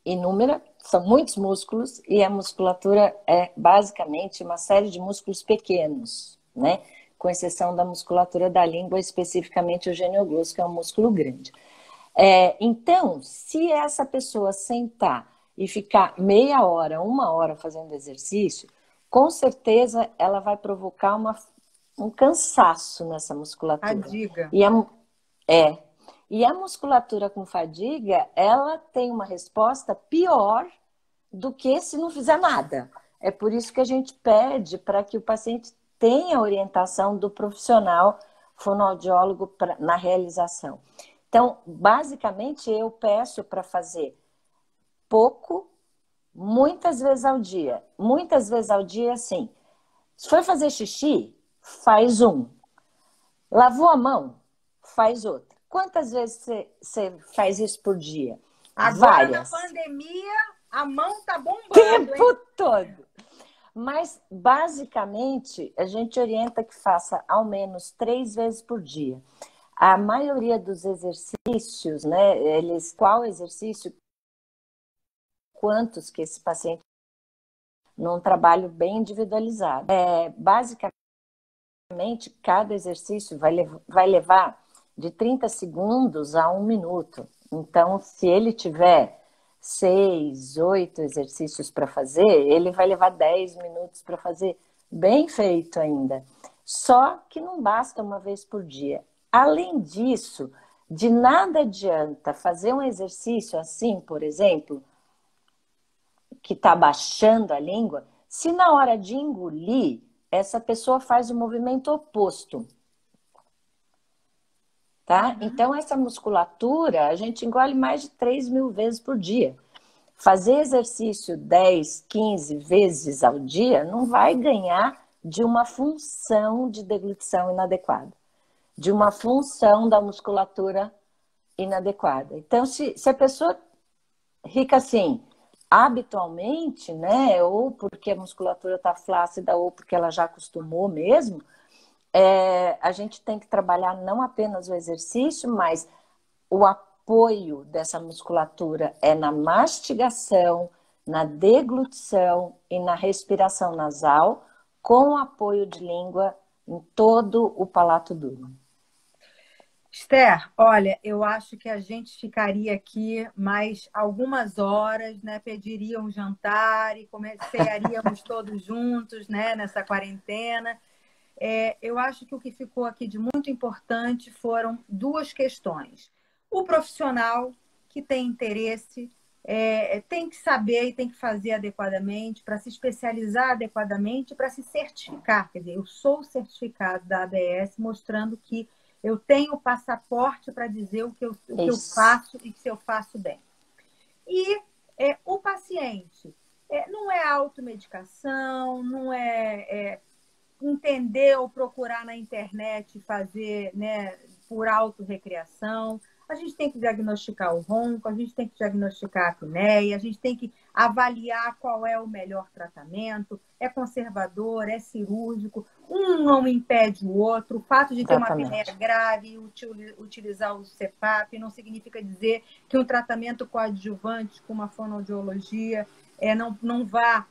inúmera, são muitos músculos, e a musculatura é basicamente uma série de músculos pequenos, né? Com exceção da musculatura da língua, especificamente o genioglossus, que é um músculo grande. Então, se essa pessoa sentar e ficar meia hora, uma hora fazendo exercício, com certeza ela vai provocar um cansaço nessa musculatura. Fadiga. E a musculatura com fadiga, ela tem uma resposta pior do que se não fizer nada. É por isso que a gente pede para que o paciente tenha a orientação do profissional fonoaudiólogo na realização. Então, basicamente, eu peço para fazer pouco, muitas vezes ao dia. Muitas vezes ao dia, assim. Se for fazer xixi, faz um. Lavou a mão, faz outro. Quantas vezes você faz isso por dia? Agora, na Várias. pandemia, a mão tá bombando, Tempo hein? todo. Mas, basicamente, a gente orienta que faça ao menos 3 vezes por dia. A maioria dos exercícios, né? Qual exercício, quantos que esse paciente num trabalho bem individualizado. Basicamente, cada exercício vai levar de 30 segundos a 1 minuto. Então, se ele tiver 6, 8 exercícios para fazer, ele vai levar 10 minutos para fazer, bem feito ainda. Só que não basta uma vez por dia. Além disso, de nada adianta fazer um exercício assim, por exemplo, que está baixando a língua, se na hora de engolir, essa pessoa faz o movimento oposto. Tá? Então, essa musculatura, a gente engole mais de 3.000 vezes por dia. Fazer exercício 10, 15 vezes ao dia não vai ganhar de uma função de deglutição inadequada, de uma função da musculatura inadequada. Então, se a pessoa fica assim, habitualmente, né, ou porque a musculatura está flácida, ou porque ela já acostumou mesmo, a gente tem que trabalhar não apenas o exercício, mas o apoio dessa musculatura é na mastigação, na deglutição e na respiração nasal, com apoio de língua em todo o palato duro. Esther, olha, eu acho que a gente ficaria aqui mais algumas horas, né? Pediria um jantar e cearíamos todos juntos, né? Nessa quarentena. Eu acho que o que ficou aqui de muito importante foram duas questões. O profissional que tem interesse tem que saber e tem que fazer adequadamente para se especializar adequadamente, para se certificar. Quer dizer, eu sou certificado da ABS, mostrando que eu tenho o passaporte para dizer o que eu faço e se eu faço bem. E o paciente não é automedicação, não é entender ou procurar na internet e fazer, né, por autorrecreação. A gente tem que diagnosticar o ronco, a gente tem que diagnosticar a apneia, a gente tem que avaliar qual é o melhor tratamento, é conservador, é cirúrgico, um não impede o outro. O fato de ter uma apneia grave e utilizar o CPAP não significa dizer que um tratamento coadjuvante com uma fonoaudiologia não vá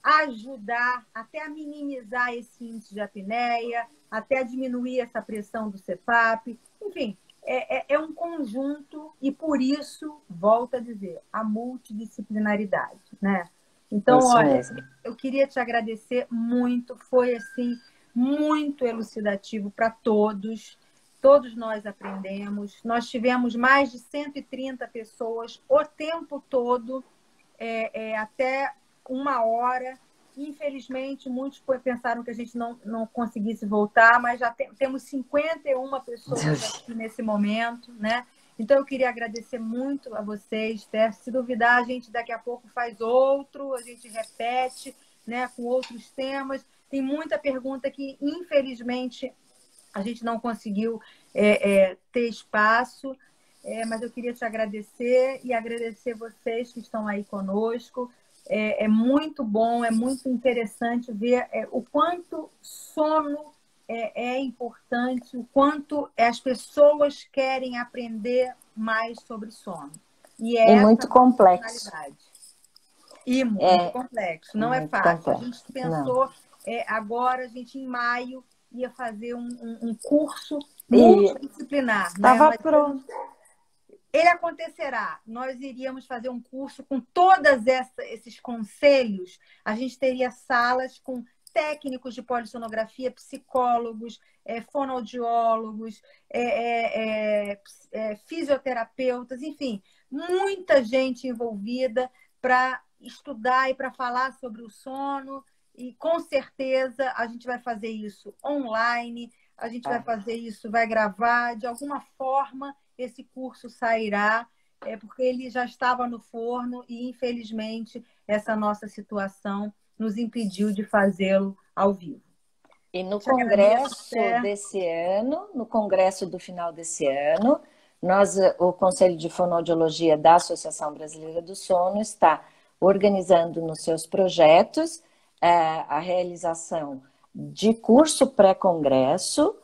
ajudar até a minimizar esse índice de apneia, até a diminuir essa pressão do CPAP. Enfim, é um conjunto e, por isso, volto a dizer, a multidisciplinaridade, né? Então, olha, eu queria te agradecer muito, foi, assim, muito elucidativo para todos. Todos nós aprendemos. Nós tivemos mais de 130 pessoas o tempo todo, até 1 hora. Infelizmente, muitos pensaram que a gente não conseguisse voltar, mas já temos 51 pessoas aqui nesse momento, né? Então, eu queria agradecer muito a vocês, Esther. Se duvidar, a gente daqui a pouco faz outro, a gente repete, né, com outros temas. Tem muita pergunta que, infelizmente, a gente não conseguiu ter espaço, mas eu queria te agradecer e agradecer vocês que estão aí conosco. É muito bom, é muito interessante ver o quanto sono é importante, o quanto as pessoas querem aprender mais sobre sono. E muito complexo. E muito complexo, não é fácil. Complexo. A gente pensou, agora, a gente em maio ia fazer um curso multidisciplinar. Estava pronto. Ele acontecerá. Nós iríamos fazer um curso com todos esses conselhos. A gente teria salas com técnicos de polissonografia, psicólogos, fonoaudiólogos, fisioterapeutas, enfim, muita gente envolvida para estudar e para falar sobre o sono. E, com certeza, a gente vai fazer isso online, a gente vai fazer isso, vai gravar, de alguma forma esse curso sairá, porque ele já estava no forno e, infelizmente, essa nossa situação nos impediu de fazê-lo ao vivo. E no congresso desse ano, no congresso do final desse ano, o Conselho de Fonoaudiologia da Associação Brasileira do Sono está organizando nos seus projetos a realização de curso pré-congresso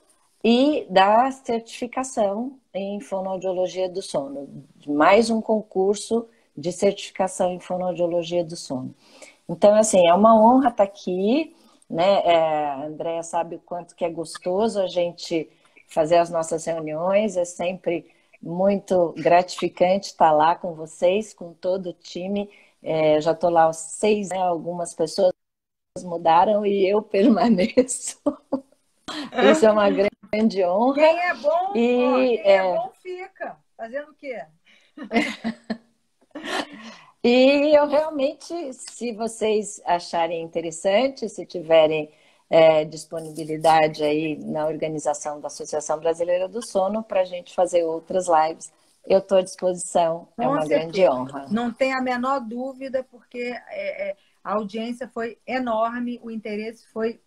e da certificação em fonoaudiologia do sono, mais um concurso de certificação em fonoaudiologia do sono. Então, assim, é uma honra estar aqui, né? A Andrea sabe o quanto que é gostoso a gente fazer as nossas reuniões, é sempre muito gratificante estar lá com vocês, com todo o time. Já estou lá há 6, né? Algumas pessoas mudaram e eu permaneço. Isso é uma grande honra. Quem é bom, ó, E, quem é bom fica. Fazendo o quê? e eu realmente, se vocês acharem interessante, se tiverem disponibilidade aí na organização da Associação Brasileira do Sono para a gente fazer outras lives, eu estou à disposição. É Com uma grande certeza. honra. Não tem a menor dúvida, porque a audiência foi enorme, o interesse foi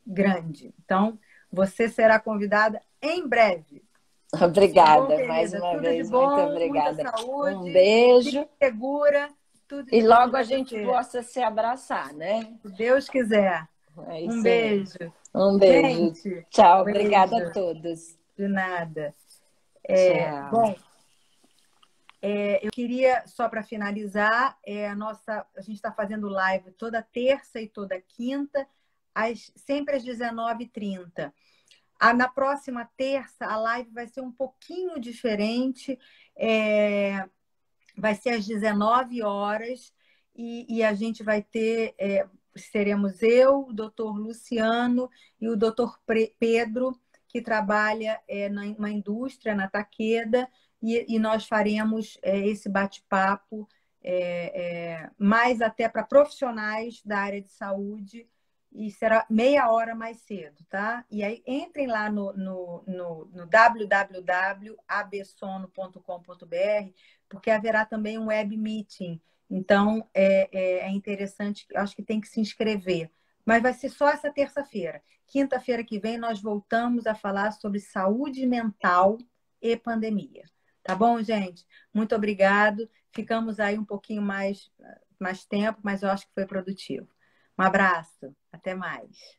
grande. Então, você será convidada em breve. Tá bom, Obrigada, mais querida? uma Tudo de vez, muito bom, muita obrigada. Um saúde, fique beijo segura, tudo e de bom logo a para gente você. possa se abraçar, né? Se Deus quiser. É Um isso aí. beijo. Um beijo. Gente, Tchau, obrigada a beijo. todos. De nada. Tchau. Bom, eu queria, só para finalizar, a gente está fazendo live toda terça e toda quinta, sempre às 19h30. Na próxima terça, a live vai ser um pouquinho diferente, vai ser às 19 horas, e a gente vai ter, seremos eu, o doutor Luciano e o doutor Pedro, que trabalha numa indústria, na Takeda, e nós faremos esse bate-papo mais até para profissionais da área de saúde, e será meia hora mais cedo, tá? E aí entrem lá no www.absono.com.br, porque haverá também um web meeting. Então, é interessante, acho que tem que se inscrever. Mas vai ser só essa terça-feira. Quinta-feira que vem, nós voltamos a falar sobre saúde mental e pandemia. Tá bom, gente? Muito obrigado. Ficamos aí um pouquinho mais tempo, mas eu acho que foi produtivo. Um abraço. Até mais.